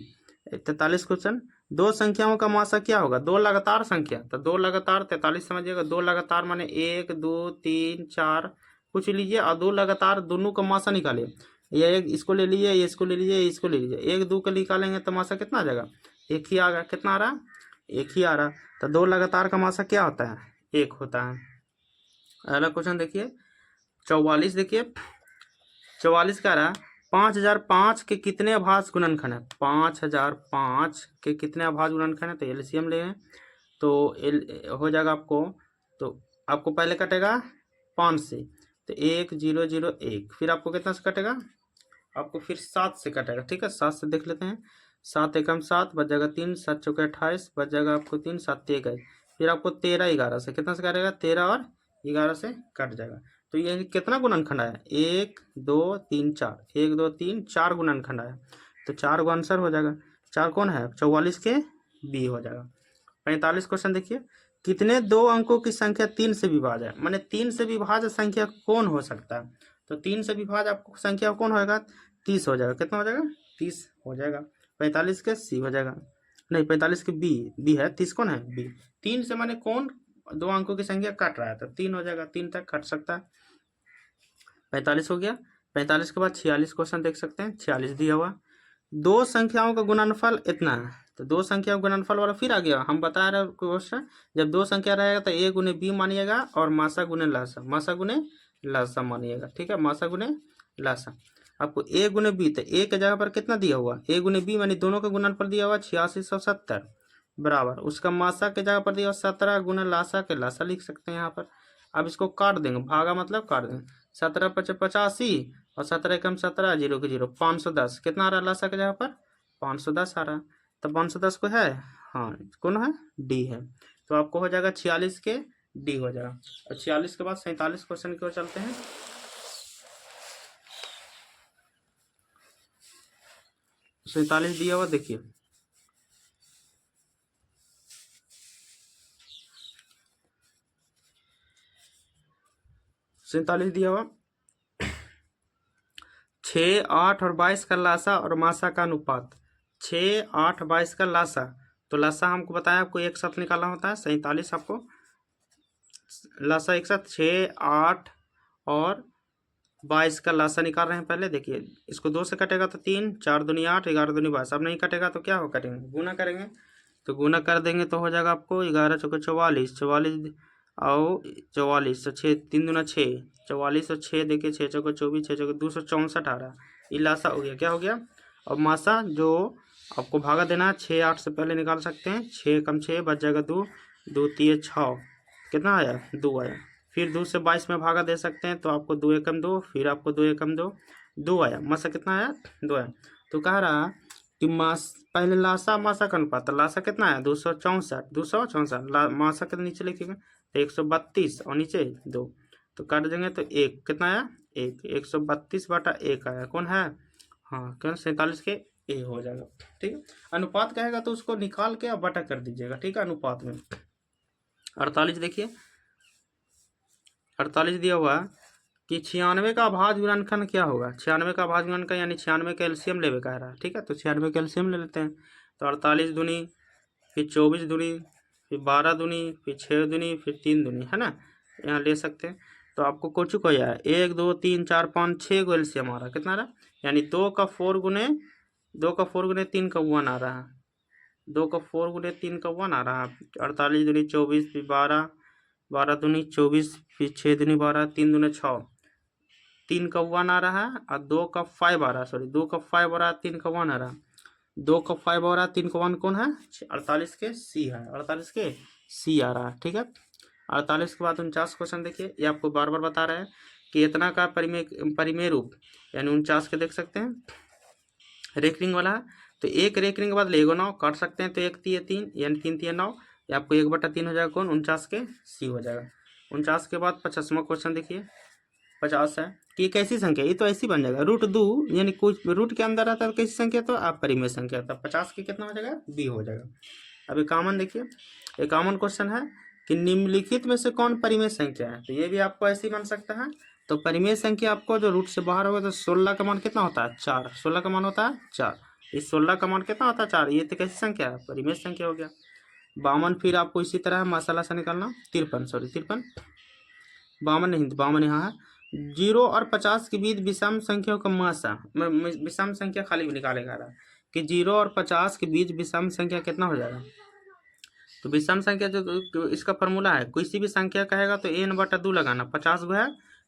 43 क्वेश्चन, दो संख्याओं का मासा क्या होगा, दो लगातार संख्या, तो 2 लगातार 43 समझिएगा, 2 लगातार माने 1 2 3 4 कुछ लीजिए और 2 लगातार दोनों का मासा निकालिए, ये एक इसको ले लीजिए, ये इसको ले लीजिए, इसको ले लीजिए, 1 2 का निकालेंगे तो मासा कितना आ जाएगा एक ही आ गया, कितना आ रहा एक ही आ रहा, तो 2 लगातार का मासा क्या होता है 1 होता है। अगला क्वेश्चन देखिए 44, देखिए 44 का रहा 5005 के कितने अभाज्य गुणनखंड है? 5005 के कितने अभाज्य गुणनखंड है? तो एलसीएम ले तो हो जाएगा आपको, तो आपको पहले कटेगा 5 से, तो 1001, फिर आपको कितना से कटेगा? आपको फिर 7 से कटेगा। ठीक है, 7 से देख लेते हैं। 7 एकम 7 बच जाएगा 3, 7 चौके 28 बच जाएगा आपको 3, 7 1, फिर आपको 13 11 से कितना से कटेगा? 13 और 11 से कट जाएगा। तो ये कितना गुणनखंड आया? 1 2 3 4, 1 2 3 4 गुणनखंड आया। तो 4 को आंसर हो जाएगा। 4 कौन है? 44 के बी हो जाएगा। 45 क्वेश्चन देखिए, कितने दो अंकों की संख्या 3 से विभाज्य है? माने 3 से विभाज्य संख्या कौन हो सकता है? तो 3 से विभाज्य आपको संख्या कौन होगा? 30 हो जाएगा। कितना हो जाएगा? 30 हो जाएगा। 45 के सी हो जाएगा, नहीं 45 के बी है, 30 कौन है? बी। 3 से माने कौन दो अंकों की संख्या कट रहा है? तो 3 हो जाएगा, 3 तक कट सकता है। 45 हो गया। 45 के बाद 46 क्वेश्चन देख सकते हैं। 46 दिया हुआ, दो संख्याओं का गुणनफल इतना है। तो दो संख्या गुणनफल वाला फिर आ गया। हम बता रहे क्वेश्चन, जब दो संख्या रहेगा तो ए गुने बी मानिएगा और मासा गुने लासा, मासा गुने लासा मानिएगा। ठीक है, मासा गुने लासा। आपको ए गुने बी, तो ए के जगह पर कितना दिया हुआ? ए गुने बी मानी दोनों का गुणनफल दिया हुआ 8670 बराबर, उसका मासा के जगह पर दिया हुआ 17 गुना लासा के लासा लिख सकते हैं यहाँ पर। अब इसको काट देंगे, भागा मतलब काट देंगे। 17 × 5 = 85 और 17 × 17 0 के 0, 510 कितना आ रहा है? लासा के जगह पर 510 आ रहा है। तो 510 को है, हाँ कौन है? डी है। तो आपको हो जाएगा 46 के डी हो जाएगा। और 46 के बाद 47 क्वेश्चन की ओर चलते हैं। 47 दिया हुआ देखिए, दिया हुआ 6, 8 और 22 का लासा और मासा का अनुपात। 6, 8, 22 का लासा, तो लासा हमको बताया आपको एक साथ निकालना होता है। 47 आपको लासा एक साथ 6, 8 और 22 का लासा निकाल रहे हैं। पहले देखिए, इसको 2 से कटेगा तो 3, 4 दूनी 8, 11 दूनी 22। अब नहीं कटेगा तो क्या हो? कटेंगे, गुना करेंगे। तो गुना कर देंगे तो हो जाएगा आपको 11 चौके 44, 44 और 44, तो 6 3 दूना 6, 44 और 6 देखिए 6 चौके 24, 6 चौके 264 आ रहा है। ये लासा हो गया। क्या हो गया? और मासा जो आपको भागा देना है, 6 8 से पहले निकाल सकते हैं। 6 कम 6 बच जाएगा 2, 2 3 6, कितना आया? 2 आया। फिर 2 से 22 में भागा दे सकते हैं, तो आपको 2 एकम 2, फिर आपको 2 एकम 2, 2 आया। मासा कितना आया? 2 आया। तो कह रहा कि पहले लासा मासा का अनुपात, लासा कितना है? 264, 264 मासा के नीचे लिखेंगे तो 132 और नीचे 2, तो काट देंगे तो 1 कितना आया? 1, 132/1 आया। कौन है? हाँ कौन? 47 के ए हो जाएगा। ठीक है, अनुपात कहेगा तो उसको निकाल के अब बटा कर दीजिएगा। ठीक है, अनुपात में 48 देखिए, 48 दिया हुआ कि 96 का अभाज्य गुणनखंड क्या होगा? 96 का अभाज्य गुणनखंड यानी 96 का एलसीएम लेवे कह रहा है। ठीक है, तो 96 का एलसीएम ले लेते हैं। तो 48 दूनी, फिर 24 दूनी, फिर 12 दूनी, फिर 6 दूनी, फिर 3 दूनी, है ना, यहाँ ले सकते हैं। तो आपको कोचू को आया 1 2 3 4 5 6 को एलसीएम आ रहा है। कितना आ रहा है? यानी 2 का 4 गुने 3 का 1 आ रहा है। 2 का 4 गुने 3 का 1 आ रहा है। 48 दूनी 24, फिर 12, 12 दूनी 24, फिर 6 दूनी 12, 3 दूनी 6, 3 का 1 आ रहा है और 2 का 5 आ रहा है। सॉरी, 2 का 5 आ रहा है, 3 का 1 आ रहा है। 2 का 5 आ रहा है, 3 का 1 कौन है? 48 के सी है। 48 के सी आ रहा है। ठीक है, 48 के बाद 49 क्वेश्चन देखिए, ये आपको बार बार बता रहे हैं कि इतना का परिमेय रूप, यानी 49 के देख सकते हैं, रेखरिंग वाला है। तो एक रेखरिंग के बाद लेगो 9 काट सकते हैं, तो 1 3 3 यानी 3 3 9, ये आपको 1/3 हो जाएगा। कौन? 49 के सी हो जाएगा। 49 के बाद 50वां क्वेश्चन देखिए, 50 है कि कैसी संख्या, ये तो ऐसी बन जाएगा √2, यानी कुछ रूट के अंदर आता है कैसी संख्या, तो आप परिमेय संख्या, तब 50 की कितना हो जाएगा? बी हो जाएगा। अब 51 देखिए, 51 क्वेश्चन है कि निम्नलिखित में से कौन परिमेय संख्या है? तो ये भी आपको ऐसे ही बन सकता है। तो परिमेय संख्या आपको जो रूट से बाहर होगा, तो 16 का मान कितना होता है? 4। 16 का मान होता है 4। इस 16 का मान कितना होता है? 4। ये तो कैसी संख्या है? परिमेय संख्या हो गया। 52 फिर आपको इसी तरह मसाला सा निकालना। 53, सॉरी 53, 52 नहीं, 52 यहाँ है। 0 और 50 के बीच विषम संख्याओं का मासा, विषम संख्या खाली निकालेगा कि 0 और 50 के बीच विषम संख्या कितना हो जाएगा? तो विषम संख्या जो इसका फॉर्मूला है, किसी भी संख्या कहेगा तो n/2 लगाना। 50 है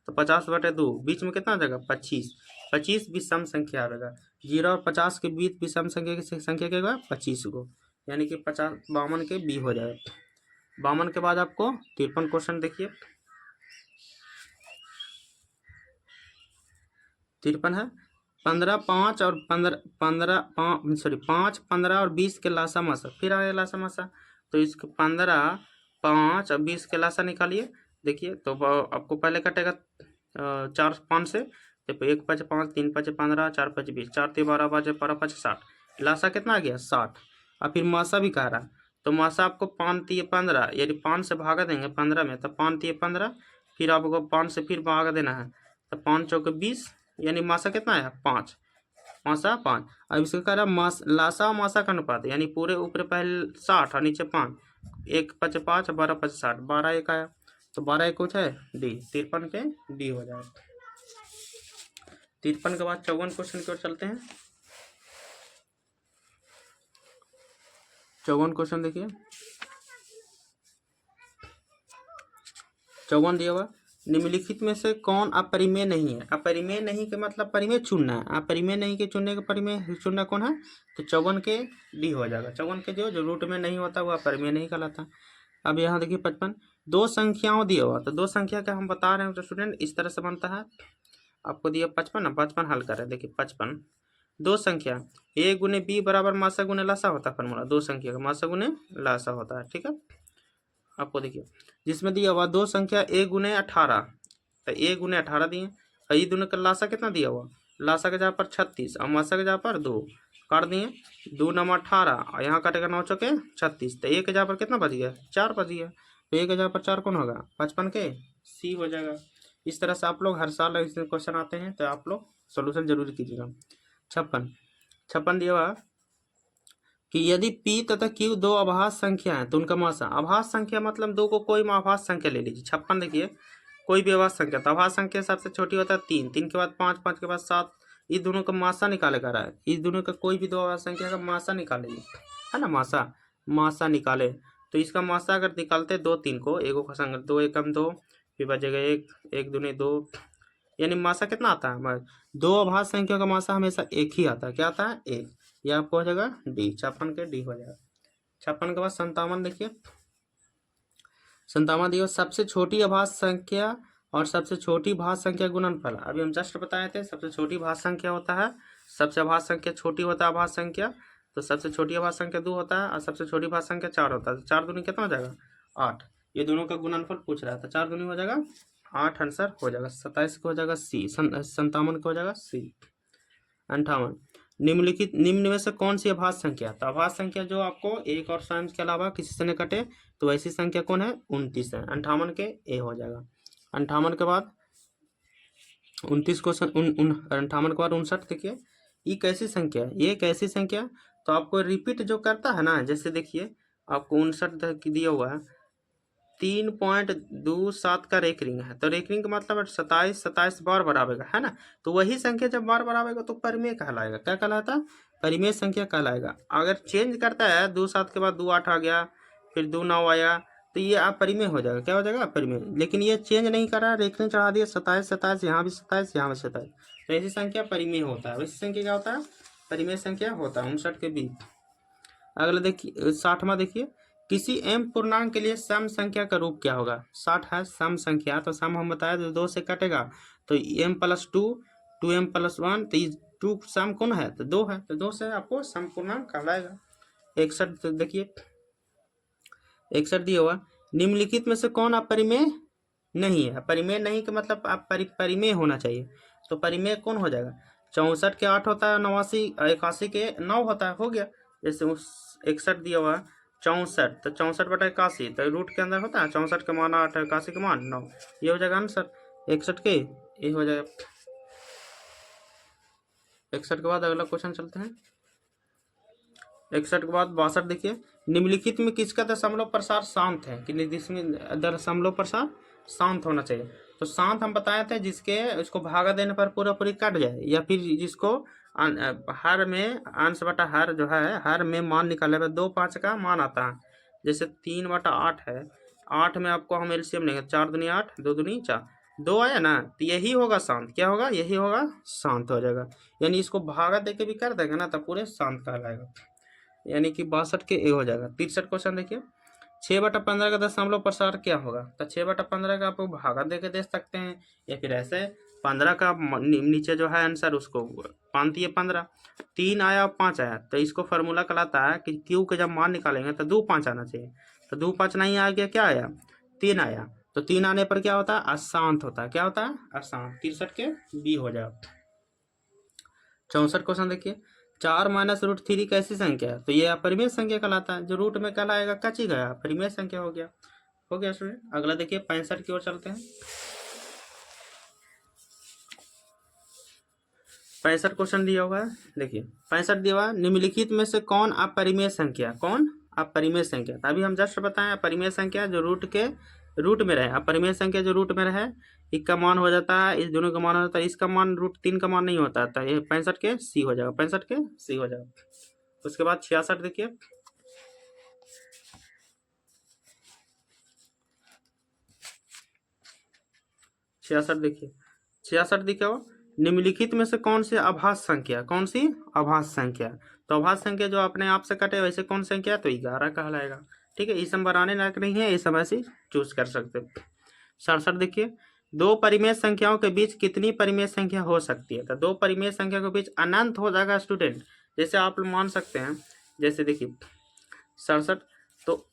तो 50/2, बीच में कितना हो जाएगा? 25। 25 विषम संख्या आएगा। 0 और 50 के बीच विषम संख्या क्या होगा 25 को, यानी कि 50 52 के बी हो जाएगा। 52 के बाद आपको 53 क्वेश्चन देखिए। 53 है 15 5 और 5 15 और 20 के लासा मासा, फिर आ गया लासा मासा। तो इसको 15 5 और 20 के लासा निकालिए। देखिए तो आपको पहले कटेगा 4 5 से, तो 1 5 5 3 5 15 4 5 20 4 3 12 5 12 5 60, लासा कितना आ गया 60। और फिर मासा भी कह रहा, तो मासा आपको 5 3 15, यदि 5 से भागा देंगे 15 में, तो 5 3 15, फिर आपको 5 से फिर भागा देना है, तो 5 चौके 20, यानी मासा कितना है 5, मासा 5। अब इसका कह रहा लासा और मासा का अनुपात, यानी पूरे ऊपर पहले 60 और नीचे 5, 1 5 5 12 5 60, 12 1 आया, तो 12 1 कुछ है डी, 53 के डी हो जाएगा। 53 के बाद 54 क्वेश्चन की ओर चलते हैं। 54 क्वेश्चन देखिए। 54 दिया हुआ, निम्नलिखित में से कौन अपरिमेय नहीं है। अपरिमेय नहीं के मतलब परिमेय चुनना है, अपरिमेय नहीं के चुनने के परिमेय चुनना कौन है, तो 54 के डी हो जाएगा। 54 के जो रूट में नहीं होता वो अपरिमेय नहीं कहलाता। अब यहाँ देखिए 55, दो संख्याओं दिया हुआ, तो दो संख्या का हम बता रहे हैं तो स्टूडेंट इस तरह से बनता है। आपको दिया 55, 55 हल करें। देखिए 55, दो संख्या a गुने b बराबर मासा गुने लासा होता है फॉर्मूला, दो संख्या का मासा गुने लासा होता है। ठीक है, आपको देखिए जिसमें दिया हुआ दो संख्या a गुने 18, तो a गुने 18 दिए, और ये दोनों का लासा कितना दिया हुआ, लासा के जगह पर 36 और मासा के जगह पर 2 काट दिए, 2 9 18 और यहाँ काटेगा 9 चौके 36, तो a के जगह पर कितना बच गया 4 बच गया, तो a के जगह पर 4 कौन होगा 55 के सी हो जाएगा। इस तरह से आप लोग हर साल ऐसे क्वेश्चन आते हैं तो आप लोग सोल्यूशन जरूर कीजिएगा। 56 दिया हुआ कि यदि P तथा Q दो अभाज्य संख्या है तो उनका मासा, अभाज्य संख्या मतलब दो को कोई अभाज्य संख्या ले लीजिए। 56 देखिए कोई भी अभाज्य संख्या, तो अभाज्य संख्या सबसे छोटी होता है 3, 3 के बाद 5, 5 के बाद 7, इस दोनों का मासा निकालेगा रहा है, इस दोनों का कोई भी दो अभाज्य संख्या का मासा निकालेंगे, है ना, मासा निकाले, तो इसका मासा अगर निकालते 2 3 को, एगो का संग 2 एकम 2, फिर बचेगा 1, 1 दूनी 2, यानी मासा कितना आता है, दो अभाज्य संख्या का मासा हमेशा एक ही आता है, क्या आता है 1, यह आपको हो जाएगा डी, 56 के डी हो जाएगा। 56 के बाद 57 देखिए। 57 दिया सबसे छोटी अभाज्य संख्या और सबसे छोटी भाज्य संख्या गुणनफल। अभी हम जस्ट बताए थे सबसे छोटी भाज्य संख्या होता है, सबसे अभाज्य संख्या छोटी होता है अभाज्य संख्या, तो सबसे छोटी अभाज्य संख्या 2 होता है और सबसे छोटी भाज्य संख्या 4 होता है, तो 4 दूनी कितना हो जाएगा 8, ये दोनों का गुणनफल पूछ रहा है, तो 4 दूनी हो जाएगा 8, आंसर हो जाएगा 27 को हो जाएगा सी, 57 को हो जाएगा सी। 58, निम्न में से कौन सी अभाज्य संख्या, तो अभाज्य संख्या जो आपको एक और स्वयं के अलावा किसी से न कटे तो ऐसी संख्या कौन है 29 है, 58 के ए हो जाएगा। 58 के बाद 29 क्वेश्चन 58 के बाद 59 देखिए, ये कैसी संख्या है, ये कैसी संख्या, तो आपको रिपीट जो करता है ना, जैसे देखिए आपको 59 दिया हुआ है 3.27 का रेकरिंग है, तो रेकरिंग का मतलब 27 27 बार बराबेगा, है ना, तो वही संख्या जब बार बराबेगा तो परिमेय कहलाएगा, क्या कहलाता, परिमेय संख्या कहलाएगा। अगर चेंज करता है 2 7 के बाद 2 8 आ गया, फिर 2 9 आया, तो ये अपरिमेय हो जाएगा, क्या हो जाएगा अपरिमेय, लेकिन ये चेंज नहीं कर रहा, रेकरिंग चढ़ा दिया 27 27, यहाँ भी 27 यहाँ भी 27, तो ऐसी संख्या परिमेय होता है, वैसी संख्या क्या होता है परिमेय संख्या होता है 59 के बीच। अगला देखिए 60वां देखिए, किसी m पूर्णांक के लिए सम संख्या का रूप क्या होगा, 60 है सम संख्या, तो सम हम बताया तो 2 से कटेगा, तो m + 2 2m + 1, तो ये 2 सम कौन है तो 2 है, तो 2 से आपको सम पूर्णांक कहलाएगा। 61 तो देखिए 61 दिया हुआ, निम्नलिखित में से कौन अपरिमेय नहीं है, परिमेय नहीं का मतलब आप परिमेय होना चाहिए, तो परिमेय कौन हो जाएगा, 64 के 8 होता है, 89 81 के 9 होता है, हो गया। जैसे 61 दिया हुआ 64, तो 64/81, तो रूट के अंदर होता है 64 के मान 8, 81 के मान 9, ये हो जाएगा आंसर 61 के ये हो जाएगा। 61 के बाद अगला क्वेश्चन चलते हैं। 61 के बाद 62 देखिए, निम्नलिखित में किसका दशमलव प्रसार शांत है, कि जिसमें दशमलव प्रसार शांत होना चाहिए, तो शांत हम बताए थे जिसके उसको भागा देने पर पूरा पूरी कट जाए, या फिर जिसको हर में अंश बटा हर जो है हर में मान निकाले पर 2 5 का मान आता है, जैसे 3/8 है, 8 में आपको हम एलसीएम लेंगे, 4 दूनी 8 2 दूनी 4, 2 आया ना, तो यही होगा शांत। क्या होगा? यही होगा शांत हो जाएगा। यानी इसको भागा दे के भी कर देगा ना, तो पूरे शांत कहलाएगा। यानी कि 62 के ए हो जाएगा। 63 क्वेश्चन देखिए, 6/15 का दशमलव प्रसार क्या होगा? तो 6/15 का आप भागा दे के दे सकते हैं, या फिर ऐसे 15 का नीचे जो है आंसर उसको 5 दिए 15, 3 आया और 5 आया, तो इसको फार्मूला कहलाता है कि क्यू के जब मान निकालेंगे तो 2 5 आना चाहिए। तो 2 5 नहीं आ गया, क्या आया? 3 आया। तो 3 आने पर क्या होता है? अशांत होता है। क्या होता है? अशांत। 63 के बी हो जाएगा। 64 क्वेश्चन देखिए, 4 माइनस रूट 3 कैसी संख्या है? तो ये अपरिमेय संख्या कहलाता है। जो रूट में कहलाएगा कची गया, परिमेय संख्या हो गया। हो गया स्टूडेंट। अगला देखिए 65 की ओर चलते हैं। 65 क्वेश्चन दिया हुआ है। देखिए 65 दिया हुआ है, निम्नलिखित में से कौन अपरिमेय संख्या? कौन अपरिमेय संख्या? अभी हम जस्ट बताएं, अपरिमेय संख्या जो रूट में रहे। अपरिमेय संख्या जो रूट में रहे, इसका मान हो जाता है, इस दोनों का मान हो जाता है, इसका मान रूट 3 का मान नहीं होता है, तो ये 65 के सी हो जाएगा। 65 के सी हो जाएगा। उसके बाद 66 देखिए, 66 देखिए, 66 देखिए, निम्नलिखित में से कौन सी अभाज्य संख्या? कौन सी अभाज्य संख्या? तो अभाज्य संख्या जो अपने आप से कटे वैसे कौन संख्या? तो 11 कहलाएगा। ठीक है, इस हम बनाने लायक नहीं है, इस हम ऐसे चूज कर सकते। 67 देखिए, दो परिमेय संख्याओं के बीच कितनी परिमेय संख्या हो सकती है? तो दो परिमेय संख्या के बीच अनंत हो जाएगा स्टूडेंट। जैसे आप मान सकते हैं, जैसे देखिए 67, तो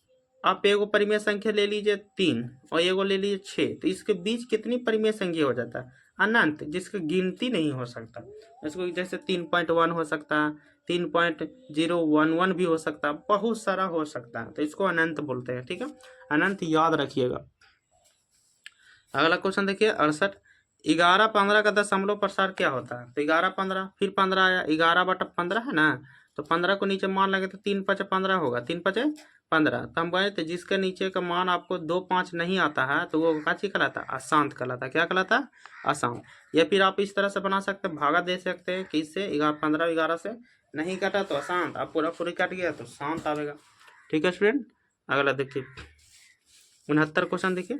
आप एगो परिमेय संख्या ले लीजिए 3 और एगो ले लीजिए 6, तो इसके बीच कितनी परिमेय संख्या हो जाता है? अनंत, जिसकी गिनती नहीं हो सकता। इसको जैसे 3.1 हो सकता है, 3.011 भी हो सकता है, बहुत सारा हो सकता है, तो इसको अनंत बोलते हैं। ठीक है, अनंत याद रखिएगा। अगला क्वेश्चन देखिए 68, 11/15 का दशमलव प्रसार क्या होता है? तो 11/15, फिर 15 आया, 11/15 है ना, तो 15 को नीचे मान लगे तो 3 5 15 होगा, 3 5 15। तो हम कहे थे जिसके नीचे का मान आपको 2 5 नहीं आता है, तो वो काची कहलाता है? अशांत कहलाता है। क्या कहलाता है? अशांत। या फिर आप इस तरह से बना सकते हैं, भागा दे सकते हैं कि इससे 15 11 से नहीं कटा तो अशांत, अब पूरा पूरी कट गया तो शांत आएगा। ठीक है स्टूडेंट। अगला देखिए 69 क्वेश्चन देखिए,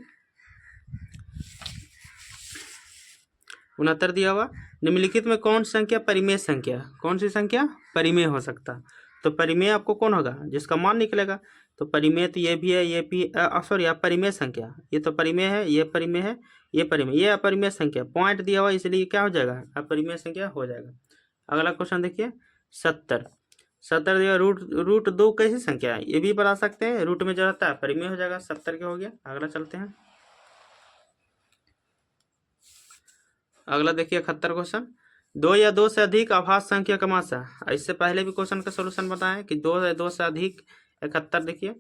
69 दिया हुआ, निम्नलिखित में कौन सी संख्या परिमेय संख्या? कौन सी संख्या परिमेय हो सकता? तो परिमेय आपको कौन होगा? जिसका मान निकलेगा। तो परिमेय तो ये भी है, ये भी सॉरी अपरिमेय संख्या, ये तो परिमेय है, ये परिमेय है, ये परिमेय, ये अपरिमेय संख्या। पॉइंट दिया हुआ इसलिए क्या हो जाएगा? अपरिमेय संख्या हो जाएगा। अगला क्वेश्चन देखिए 70, 70 दिया, रूट 2 कैसी संख्या है? ये भी बता सकते हैं, रूट में जो रहता है परिमेय हो जाएगा। 70 के हो गया। अगला चलते हैं, अगला देखिए 71 क्वेश्चन, 2 या 2 से अधिक अभाज्य संख्या का मासा। इससे पहले भी क्वेश्चन का सोल्यूशन बताएं कि 2 या 2 से अधिक। 71 देखिए,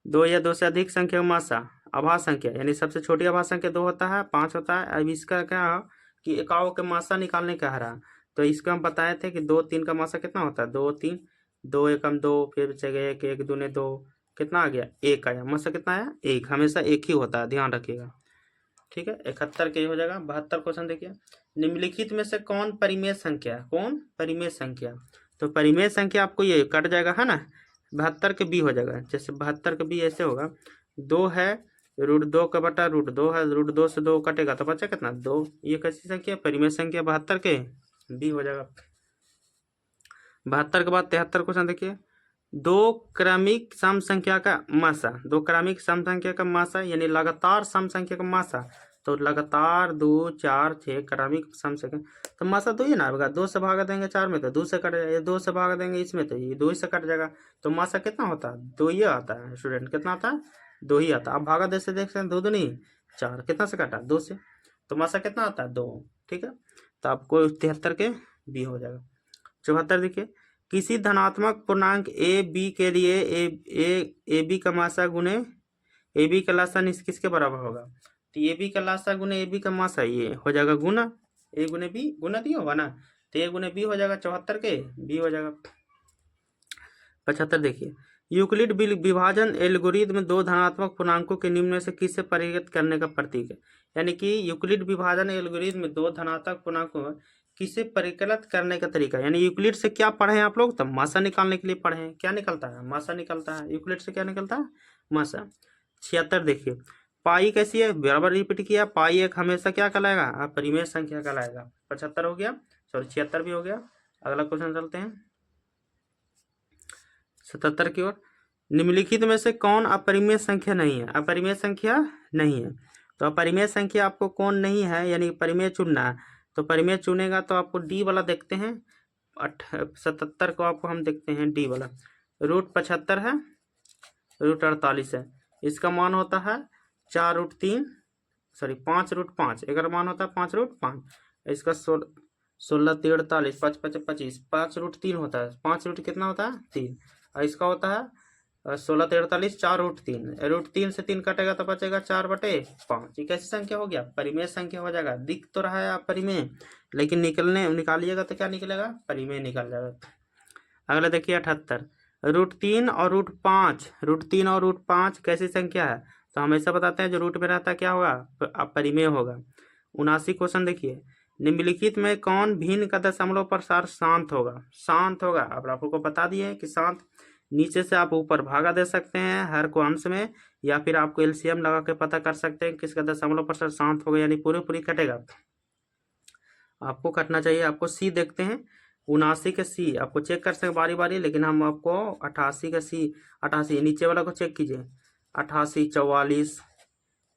2 या 2 से अधिक संख्या का मासा अभाज्य संख्या, यानी सबसे छोटी अभाज्य संख्या 2 होता है, 5 होता है। अब इसका क्या है कि एकाओं के मासा निकालने का रहा, तो इसका हम बताए थे कि 2 3 का मासा कितना होता है? 2 3, 2 एकम 2, फिर बचेगा 1, 1 दूने 2, कितना आ गया? 1 आया। मासा कितना आया? 1। हमेशा 1 ही होता है, ध्यान रखिएगा। ठीक है, 71 के हो जाएगा। 72 क्वेश्चन देखिए, निम्नलिखित में से कौन परिमेय संख्या? कौन परिमेय संख्या? तो परिमेय संख्या आपको ये कट जाएगा है ना, 72 के बी हो जाएगा। जैसे 72 के बी ऐसे होगा, 2 है, √2 का बटा √2 है, √2 से 2 कटेगा तो बचा कितना? 2। ये कैसी संख्या? परिमेय संख्या। 72 के बी हो जाएगा। 72 के बाद 73 क्वेश्चन देखिए, दो क्रमिक सम संख्या का मासा, दो क्रमिक सम संख्या का मासा यानी लगातार सम संख्या का मासा। तो लगातार 2 4 6 क्रमिक सम संख्या, तो मासा 2 ही ना आएगा। 2 से भागा देंगे 4 में तो 2 से कट जाएगा, 2 से भागा देंगे इसमें तो ये 2 से कट जाएगा। तो मासा कितना होता है? 2 ही आता है स्टूडेंट। कितना आता है? 2 ही आता है। अब भागा दे से देख सकते हैं, 2 2 नहीं 4, कितना से कटा? 2 से। तो मासा कितना आता है? 2। ठीक है, तो आपको 73 के बी हो जाएगा। 74 देखिए, किसी धनात्मक पूर्णांक ए बी के लिए ए बी का मासा गुने ए बी का लासा किसके बराबर होगा? तो ए बी का लासा गुने ए बी का मासा, ये हो जाएगा गुना ए गुने बी, गुना दिया होगा ना, तो ए गुने बी हो जाएगा। 74 के बी हो जाएगा। 75 देखिए, यूक्लिड विभाजन एल्गोरिथम में 2 धनात्मक पूर्णांकों के निम्न में से किससे परिगत करने का प्रतीक है? यानी कि यूक्लिड विभाजन एल्गोरिथम में 2 धनात्मक पूर्णांकों किसे परिकलित करने का तरीका, यानी यूक्लिड से क्या पढ़े हैं आप लोग? तब मासा निकालने के लिए पढ़े हैं। क्या निकलता है? मासा निकलता है। यूक्लिड से क्या निकलता है? मासा। 76 देखिए, पाई कैसी है, बराबर रिपीट किया, पाई एक हमेशा क्या कहलाएगा, अपरिमेय संख्या कहलाएगा। 75 हो गया, सॉरी 76 भी हो गया। अगला क्वेश्चन चलते हैं 77 की ओर। निम्नलिखित में से कौन अपरिमेय संख्या नहीं है, अपरिमेय संख्या नहीं है। तो अपरिमेय संख्या आपको कौन नहीं है, यानी परिमेय चुनना है। तो परिमेय चुनेगा तो आपको डी वाला देखते हैं, 77 को आपको हम देखते हैं डी वाला। √75 है, √48 है, इसका मान होता है 4√3, सॉरी 5√5, एक मान होता है 5√5, इसका 16 × 3 = 48, 5 × 5 = 25, 5√3 होता है, 5 रूट कितना होता है 3, और इसका होता है 16 × 3 = 48, 4√3, √3 से 3 कटेगा तो बचेगा 4/5। ये कैसी संख्या हो गया, परिमेय संख्या हो जाएगा। दिख तो रहा है अपरिमेय, लेकिन निकालिएगा तो क्या निकलेगा, परिमेय निकल जाएगा। अगला देखिए 78, √3 और √5, √3 और √5 कैसी संख्या है, तो हमेशा बताते हैं जो रूट में रहता है क्या होगा, अपरिमेय होगा। 79 क्वेश्चन देखिए, निम्नलिखित में कौन भिन्न का दशमलव प्रसार शांत होगा, शांत होगा। अब आपको बता दिए कि शांत, नीचे से आप ऊपर भागा दे सकते हैं हर को अंश में, या फिर आपको एलसीएम लगा के पता कर सकते हैं किसका दशमलव प्रसार शांत होगा, यानी पूरी कटेगा। आपको कटना चाहिए, आपको सी देखते हैं 79 के सी, आपको चेक कर सकते बारी बारी, लेकिन हम आपको 88 का सी, 88 नीचे वाला को चेक कीजिए, 88, 44,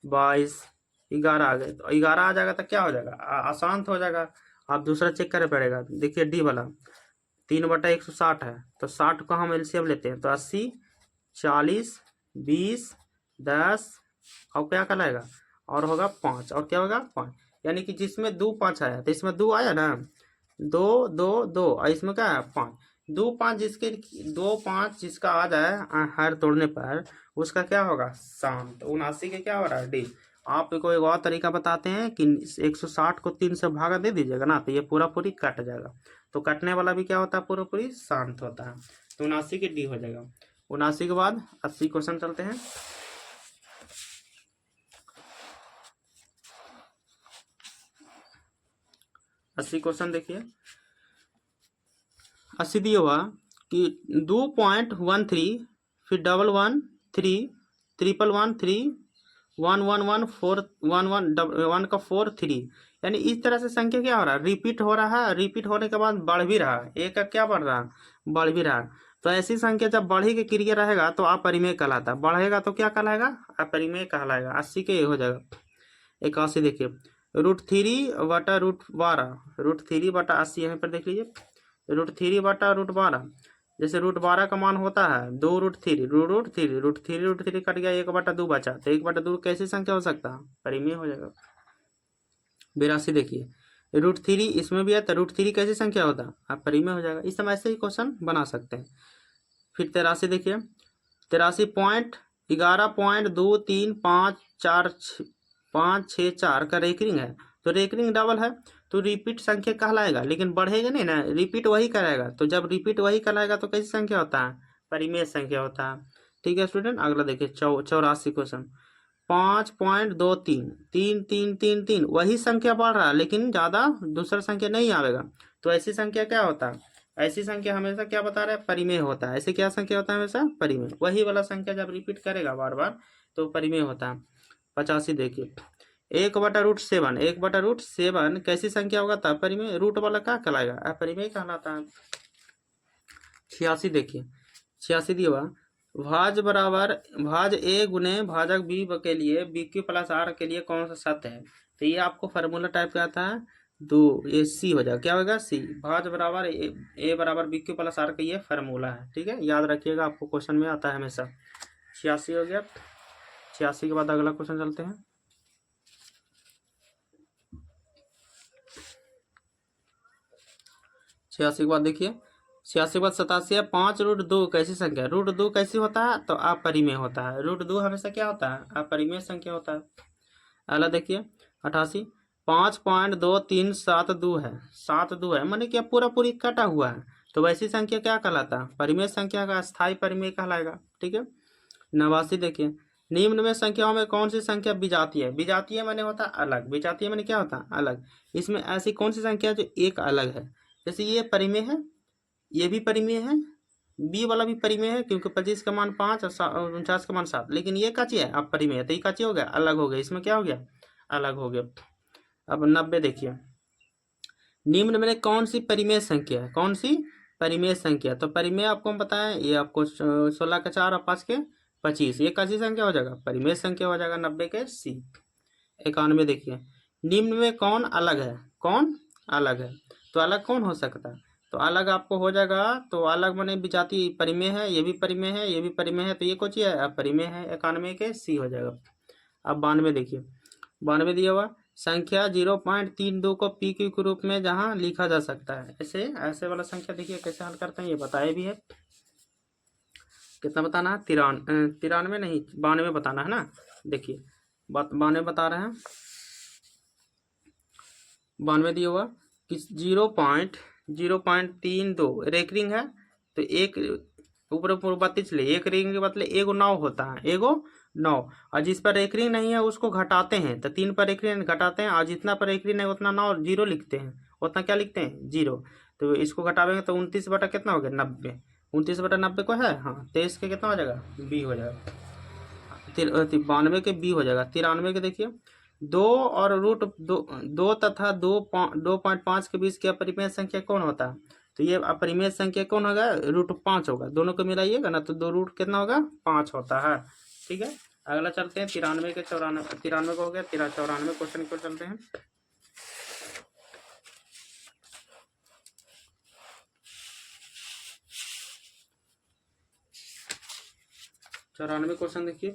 22, 11 आ गए, तो 11 आ जाएगा तो क्या हो जाएगा, अशांत हो जाएगा। आप दूसरा चेक करना पड़ेगा। देखिए डी वाला 3/160 है, तो 60 को हम एलसीएम लेते हैं, तो 80, 40, 20, 10 और क्या कहलाएगा, और होगा 5, और क्या होगा 5, यानी कि जिसमें 2 5 आया तो इसमें 2 आया ना, 2 2 2, और इसमें क्या है 5, 2 5, जिसके 2 5 जिसका आ जाए हर तोड़ने पर उसका क्या होगा शांत। 79 के क्या हो रहा है डी। आपको एक और तरीका बताते हैं कि 160 को 3 से भागा दे दीजिएगा ना, तो ये पूरी कट जाएगा। तो कटने वाला भी क्या होता है, पूरी शांत होता है। तो 79 के डी हो जाएगा। 79 के बाद 80 क्वेश्चन चलते हैं। 80 क्वेश्चन देखिए, 80 दिया हुआ कि 2.13, फिर 113, 11113, 111 का 43, यानी इस तरह से संख्या क्या हो रहा है, रिपीट हो रहा है, रिपीट होने के बाद बढ़ भी रहा है, एक का क्या बढ़ रहा है, बढ़ भी रहा है। तो ऐसी संख्या जब बढ़ी के क्रिया रहेगा तो अपरिमेय कहलाता है, बढ़ेगा तो क्या कहलाएगा, अपरिमेय कहलाएगा। 80 के ये हो जाएगा। 81 देखिए, √3/√12, √3/80 यहाँ पर देख लीजिए, √3/√12, जैसे √12 का मान होता है 2√3, √3 कट गया, 1/2 बचा, तो 1/2 कैसी संख्या हो सकता है, परिमेय हो जाएगा। 82 देखिए, √3 इसमें भी है, तो √3 कैसी संख्या होता है, आप परिमेय हो जाएगा। इस समय ऐसे ही क्वेश्चन बना सकते हैं। फिर 83 देखिए, 83.11.2354 का रेकरिंग है, तो रेकरिंग डबल है तो रिपीट संख्या कहलाएगा, लेकिन बढ़ेगा नहीं ना, रिपीट वही कराएगा। तो जब रिपीट वही कराएगा तो कैसी संख्या होता है, परिमेय संख्या होता है। ठीक है स्टूडेंट, अगला देखिए 84 क्वेश्चन, 5.23, 3 3 3 3, वही संख्या बढ़ रहा है लेकिन ज्यादा दूसरा संख्या नहीं आएगा, तो ऐसी संख्या क्या होता है, ऐसी संख्या हमेशा क्या बता रहे हैं, परिमेय होता है। ऐसे क्या संख्या होता है, हमेशा परिमेय, वही वाला संख्या जब रिपीट करेगा बार बार तो परिमेय होता है। 85 देखिए, 1/√7, 1/√7 कैसी संख्या होगा, था परिमेय, रूट वाला क्या कहलाएगा, अपरिमेय कहलाता है। 86 देखिए, 86 दिया हुआ, भाज ए गुने भाजक बी के लिए BQ + R के लिए कौन सा सत्य है, तो ये आपको फार्मूला टाइप का आता है, 2 ये सी हो जाएगा, क्या होगा सी, भाज बराबर ए बराबर BQ + R का ये फार्मूला है। ठीक है, याद रखिएगा, आपको क्वेश्चन में आता है हमेशा। 86 हो गया। 86 के बाद अगला क्वेश्चन चलते हैं। 86 के बाद देखिए, 86 के बाद 87 है, 5√2 कैसी संख्या, √2 कैसी होता है, तो अपरिमेय होता है। √2 हमेशा क्या होता है, अपरिमेय संख्या होता है। अगला देखिए 88, 5.2372 है, 72 है, माने क्या पूरी कटा हुआ है, तो वैसी संख्या क्या कहलाता है, परिमेय संख्या का स्थायी परिमेय कहलाएगा। ठीक है। 89 देखिए, निम्न में संख्याओं में कौन सी संख्या विजातीय है, विजातीय माने होता है अलग, विजातीय माने क्या होता है, अलग। इसमें ऐसी कौन सी संख्या जो एक अलग है, जैसे ये परिमेय है, ये भी परिमेय है, बी वाला भी परिमेय है क्योंकि 25 का मान 5 और 49 का मान 7, लेकिन ये काची है अब परिमेय है, तो ये काची हो गया अलग हो गया, इसमें क्या हो गया अलग हो गया। अब 90 देखिए, निम्न में कौन सी परिमेय संख्या है, कौन सी परिमेय संख्या, तो परिमेय आपको हम बताएं ये आपको 16 का 4 और 5 के 25, ये कैसी संख्या हो जाएगा परिमेय संख्या हो जाएगा 90 के सी। 91 देखिए, निम्न में कौन अलग है, कौन अलग है, तो अलग कौन हो सकता है, तो अलग आपको हो जाएगा, तो अलग माने विजातीय परिमेय है, ये भी परिमेय है, ये भी परिमेय है, तो ये कौन है अब परिमेय है, 91 के सी हो जाएगा। अब 92 देखिए, 92 दिया हुआ संख्या 0.32 को पी क्यू के रूप में जहां लिखा जा सकता है, ऐसे ऐसे वाला संख्या देखिए कैसे हल करते हैं ये बताया भी है। कितना बताना है 93 नहीं 92 बताना है ना। देखिए 92 बता रहे हैं, 92 दिया हुआ कि 0.32 रेकरिंग है, तो एक ऊपर ऊपर बात चले, एक रिंग के बदले एगो 9 होता है, एगो 9, और जिस पर एक रिंग नहीं है उसको घटाते हैं, तो 3 पर एक रिंग घटाते हैं, और जितना पर एक रिंग है उतना 9 जीरो लिखते हैं, उतना क्या लिखते हैं जीरो, तो इसको घटावेंगे तो 29 बटा कितना हो गया 90, 29 बटा 90 को है हाँ, 23 के कितना हो जाएगा बी हो जाएगा, 92 के बी हो जाएगा। 93 के देखिए, 2 और रूट 2 तथा 2.5 के बीच की अपरिमेय संख्या कौन होता है, तो ये अपरिमेय संख्या कौन होगा √5 होगा, दोनों को मिलाइएगा ना तो 2 रूट कितना होगा 5 होता है। ठीक है, अगला चलते हैं 93 के 94 को हो गया, 94 क्वेश्चन को चलते हैं। चौरानवे क्वेश्चन देखिए,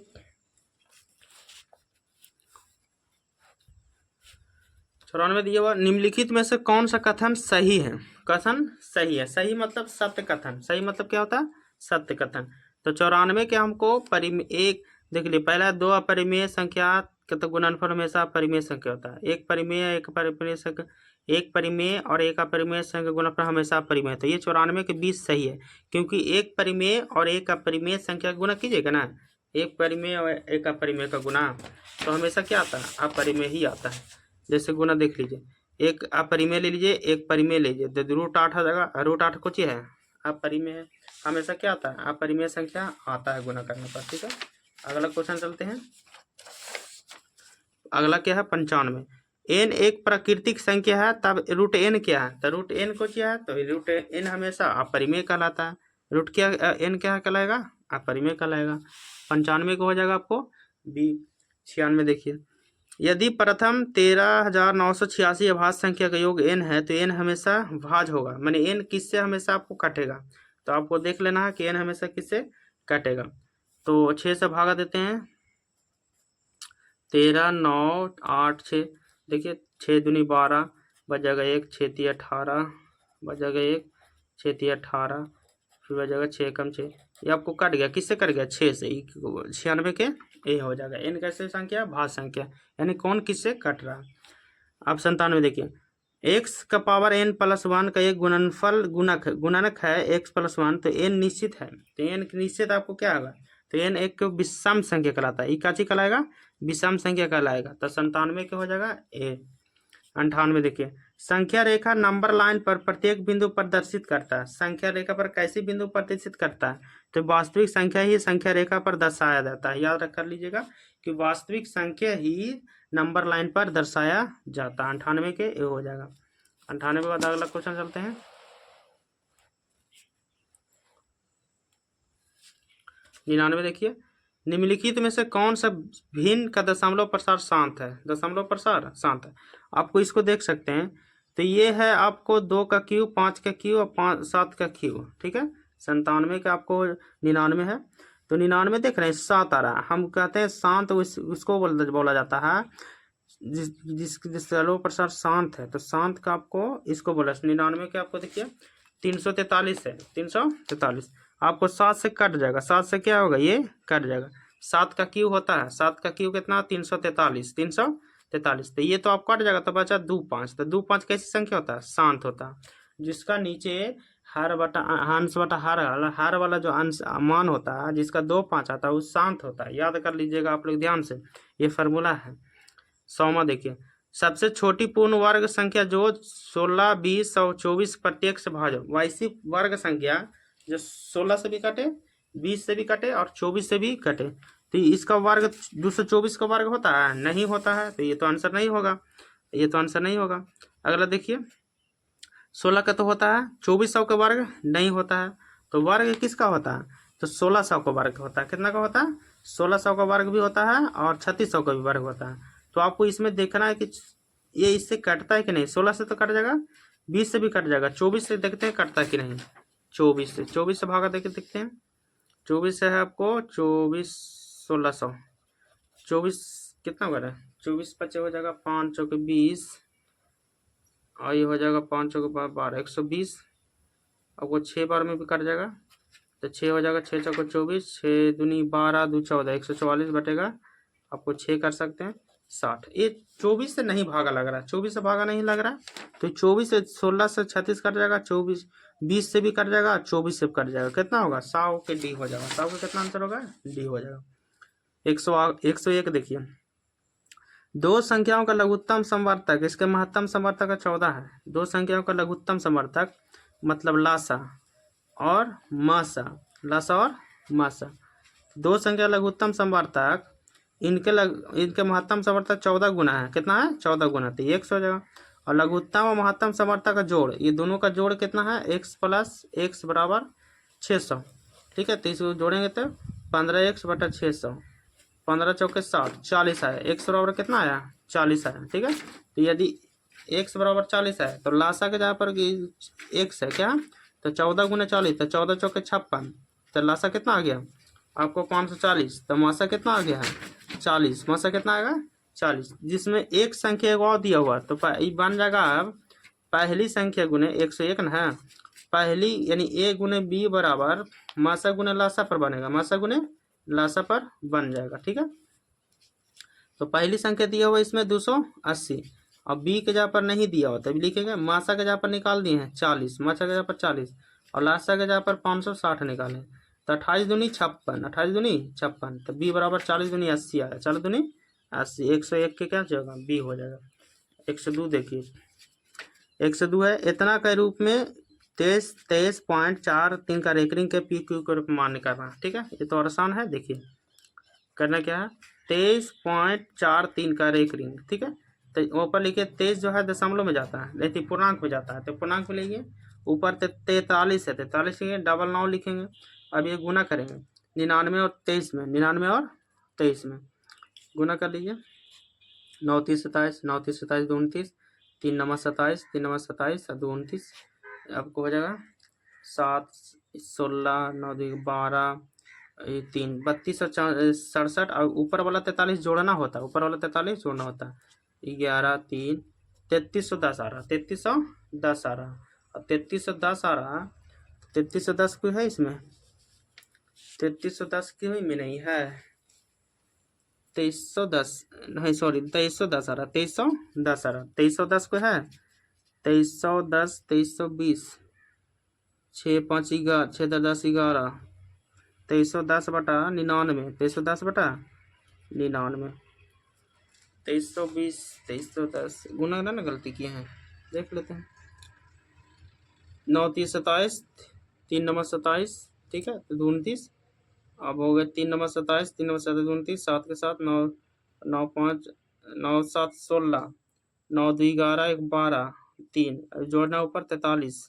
94 दिया हुआ निम्नलिखित में से कौन सा कथन सही है, कथन सही है, सही मतलब सत्य कथन, सही मतलब क्या होता है सत्य कथन। तो 94 के हमको एक देख लिए, पहला 2 अपरिमेय संख्या का तो गुणनफल हमेशा परिमेय संख्या होता है, एक परिमेय एक परिमेय संख्या, एक परिमेय और एक अपरिमेय संख्या गुणनफल हमेशा परिमेय, तो ये 94 के 20 सही है, क्योंकि एक परिमेय और एक अपरिमेय संख्या गुणा कीजिएगा ना, एक परिमेय और एक अपरिमेय का गुणा तो हमेशा क्या आता है अपरिमेय ही आता है। जैसे गुना देख लीजिए, एक अपरिमेय ले लीजिए एक परिमेय ले लीजिए, तो √8 आ जाएगा, √8 कुछ है अपरिमेय है, हमेशा क्या आता है अपरिमेय संख्या आता है गुना करने पर। ठीक है, अगला क्वेश्चन चलते हैं, अगला क्या है 95, n एक प्राकृतिक संख्या है तब √n क्या है, तो √n को क्या है, तो √n हमेशा अपरिमेय कहलाता है, रूट क्या n क्या कहलाएगा अपरिमेय कहलाएगा। 95 को हो जाएगा आपको बी। 96 देखिए, यदि प्रथम 13,986 अभाज्य संख्या का योग n है तो n हमेशा भाज्य होगा, माने n किससे हमेशा आपको कटेगा, तो आपको देख लेना है कि n हमेशा किससे कटेगा, तो 6 से भागा देते हैं, 13 9 8 6 देखिए, 6 दूनी 12 बचेगा 1, 6 3 18 बचेगा 1, 6 3 18 फिर बचेगा 6 कम 6, ये आपको कट गया, किससे कट गया 6 से, 96 के ए हो जाएगा। n कैसे संख्या भाज्य संख्या, यानी कौन किससे कट रहा है। अब 97 देखिए, x का पावर n + 1 का एक गुणनफल गुणनक है x + 1, तो n निश्चित है, तो n निश्चित आपको क्या होगा, तो n एक विषम संख्या कहलाता है, काची कहलाएगा विषम संख्या कहलाएगा, तो 97 के हो जाएगा ए। 98 देखिए, संख्या रेखा नंबर लाइन पर प्रत्येक बिंदु प्रदर्शित करता है, संख्या रेखा पर कैसे बिंदु प्रदर्शित करता है, तो वास्तविक संख्या ही संख्या रेखा पर दर्शाया जाता है, याद रख कर लीजिएगा कि वास्तविक संख्या ही नंबर लाइन पर दर्शाया जाता है। 98 के ए हो जाएगा। 98 बाद अगला क्वेश्चन चलते हैं, 99 देखिए, निम्नलिखित में से कौन सा भिन्न का दशमलव प्रसार शांत है, दशमलव प्रसार शांत है, आपको इसको देख सकते हैं, तो ये है आपको 2 का क्यूब 5 का क्यूब और 7 का क्यूब। ठीक है, 97 का आपको 99 है, तो 99 देख रहे हैं 7 आ रहा है, हम कहते हैं शांत उसको बोला जाता है जिस दशमलव प्रसार शांत है, तो शांत का आपको इसको बोला। 99 के आपको देखिए 343 है, 343 आपको 7 से कट जाएगा, 7 से क्या होगा ये कट जाएगा, 7 का क्यूब होता है, 7 का क्यूब कितना 343, 343, तो ये तो आप कट जाएगा, तो बचा 2 5, तो 2 5 कैसी संख्या होता है शांत होता है, जिसका नीचे हर बटा अंश बटा हर वाला जो अंश मान होता है जिसका 2 5 आता है वो शांत होता है, याद कर लीजिएगा आप लोग ध्यान से, ये फार्मूला है। 100वां देखिए, सबसे छोटी पूर्ण वर्ग संख्या जो 16 20 और 24 प्रत्येक से भाज्य, वैसी वर्ग संख्या जो 16 से भी कटे, 20 से भी कटे और 24 से भी कटे, तो इसका वर्ग 224 का वर्ग होता है? नहीं होता है, तो ये तो आंसर नहीं होगा, ये तो आंसर नहीं होगा। अगला देखिए, 16 का तो होता है, 2400 का वर्ग नहीं होता है, तो वर्ग किसका होता है? तो 1600 का वर्ग होता है। कितना का होता है? 1600 का वर्ग भी होता है और 3600 का भी वर्ग होता है। तो आपको इसमें देखना है कि ये इससे कटता है कि नहीं। 16 से तो कट जाएगा, 20 से भी कट जाएगा, 24 से देखते हैं कटता है कि नहीं। 24 से भागा देके देखते हैं। 24 से है आपको 24, 1600, 24 कितना हो रहा है? 24 पचे हो जाएगा, 5 चौके 20, और ये हो जाएगा 5 चौके 12, 120। आपको 6 बार में भी कट जाएगा, तो 6 हो जाएगा, 6 चौके 24, 6 दूनी 12, 2 14, 144 बटेगा, आपको 6 कर सकते हैं 60। ये 24 से नहीं भागा लग रहा, 24 से भागा नहीं लग रहा, तो 24 से 16 से 36 कट जाएगा, 24 20 से भी कट जाएगा, 24 से कट जाएगा, कितना होगा? 100 के डी हो जाएगा। 100 का कितना आंसर होगा? डी हो जाएगा। 101 देखिए, दो संख्याओं का लघुत्तम समवर्तक, इसके महत्तम समवर्तक 14 है। दो संख्याओं का लघुत्तम समवर्तक मतलब लासा और मासा, लासा और मासा, दो संख्या लघुत्तम समवर्तक, इनके महत्तम समवर्तक 14 गुना है। कितना है? 14 गुना, तो 100 हो जाएगा। और लघुत्तम और महत्तम समवर्तक का जोड़, ये दोनों का जोड़ कितना है? x प्लस x बराबर 600। ठीक है, तो इसको जोड़ेंगे तो 15x बटा 600, 15 चौके 60, 40 आया। x बराबर कितना आया? 40 आया। ठीक है, तो यदि x बराबर 40 है तो लासा के जहाँ पर x है क्या, तो 14 गुना 40, तो 14 चौके 56, तो लासा कितना आ गया आपको? 540। तो मासा कितना आ गया है? 40। मासा कितना आएगा? 40, जिसमें एक संख्या और दिया हुआ, तो बन जाएगा अब पहली संख्या गुने 101 ना है, पहली यानी a गुने b बराबर मासा गुने लासा पर बनेगा, मासा गुने लासा पर बन जाएगा। ठीक है, तो पहली संख्या दिया हुआ इसमें 280, और b के जगह पर नहीं दिया हुआ तभी लिखेंगे, मासा के जगह पर निकाल दिए हैं 40, मासा के जगह पर 40, और लासा के जगह पर 560 निकाले, तो 28 दूनी 56, 28 दूनी 56, तो b बराबर 40 दूनी 80 आया, 40 दूनी 80, 101 के क्या जाएगा? b हो जाएगा। 102 देखिए, 102 है, इतना के रूप में 23.43 का रेकरिंग के पी क्यू के रूप में मान करना। ठीक है, ये तो आसान है। देखिए करना क्या है, 23.43 का रेकरिंग। ठीक है, तो ऊपर लिखिए 23 जो है दशमलव में जाता है, नहीं पूर्णांक में जाता है, तो पूर्णांक में लिखिए, ऊपर 43 है, 43 लिखेंगे, 99 लिखेंगे। अब ये गुना करेंगे 99 और 23 में, 99 और 23 में गुना कर लीजिए, 9 30 27, 9 30 27 2 29, 3 9 27, 3 9 27 और 2 29, आपको हो जाएगा 7 16 9 2 12, 3 32 और 67, और ऊपर वाला 43 जोड़ना होता है, ऊपर वाला 43 जोड़ना होता है, 11 3 3310 आ रहा, 3310 आ रहा, और 3310 आ रहा, 3310 कोई है इसमें? 3310 की में नहीं है, 2310 नहीं, सॉरी 2310 आ रहा, 2310 आ रहा, 2310 को है, 2310, 2320, 6 5 11, 6 10 11, 2310 बटा 99, 2310 बटा 99, 2320, 2310 गुना ना गलती किए हैं, देख लेते हैं। 9 30 27, 3 9 27, ठीक है, तो 29, अब हो गए 3 9 27, 3 9 27 29, 7 के साथ 9 9 5 9 7 16, 9 2 11 1 12, 3 जोड़ना ऊपर 43,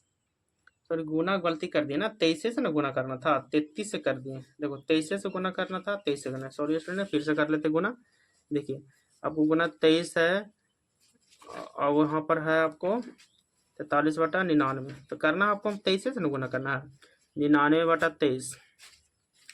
सॉरी गुना गलती कर दिया ना, 23 से ना गुना करना था, 33 से कर दिए। देखो 23 से गुना करना था, 23 से करना, सॉरी स्टूडेंट, फिर से कर लेते गुना। देखिए आपको गुना 23 है, और वहाँ पर है आपको 43 बटा 99, तो करना आपको 23 से ना गुना करना है, 99 बटा 23,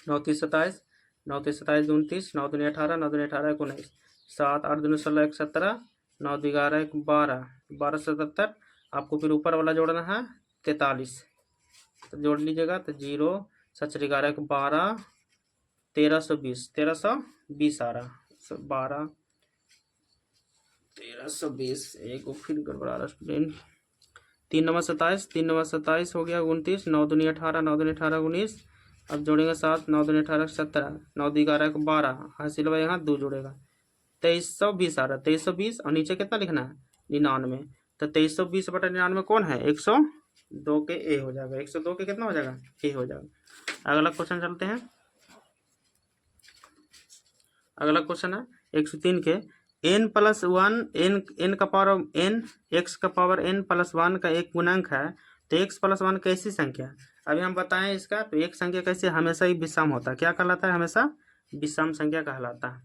9 30 27, 9 30 27 29, 9 दूनी 18, 9 दूनी 18 19, 7 8 दूनी 16 17, 9 2 11 1 12, 12 77, आपको फिर ऊपर वाला जोड़ना है 43, तो जोड़ लीजिएगा, तो 0 7 11 1 12, 1320 आ रहा, 12 1320, एक फिर गड़बड़ा रहा स्टूडेंट, 3 9 27, 3 9 27 हो गया 29, 9 दूनी 18, 9 दूनी 18 19, अब जोड़ेंगे 7, 9 दूनी 18 17, 9 2 11 12, हासिल भाई यहाँ 2 जोड़ेगा, 2320 आ रहा, 2320, और नीचे कितना लिखना है 99, तो 2320 बटा 99 कौन है? 102 के ए हो जाएगा, 102 के कितना हो जाएगा, ए हो जाएगा। अगला क्वेश्चन चलते हैं। अगला क्वेश्चन है 103 के n+1 n का पावर n x का पावर n प्लस 1 का एक गुणांक है, तो x+1 कैसी संख्या है। अभी हम बताएं इसका, तो एक संख्या कैसे हमेशा ही विषम होता है, क्या कहलाता है, हमेशा विषम संख्या कहलाता है।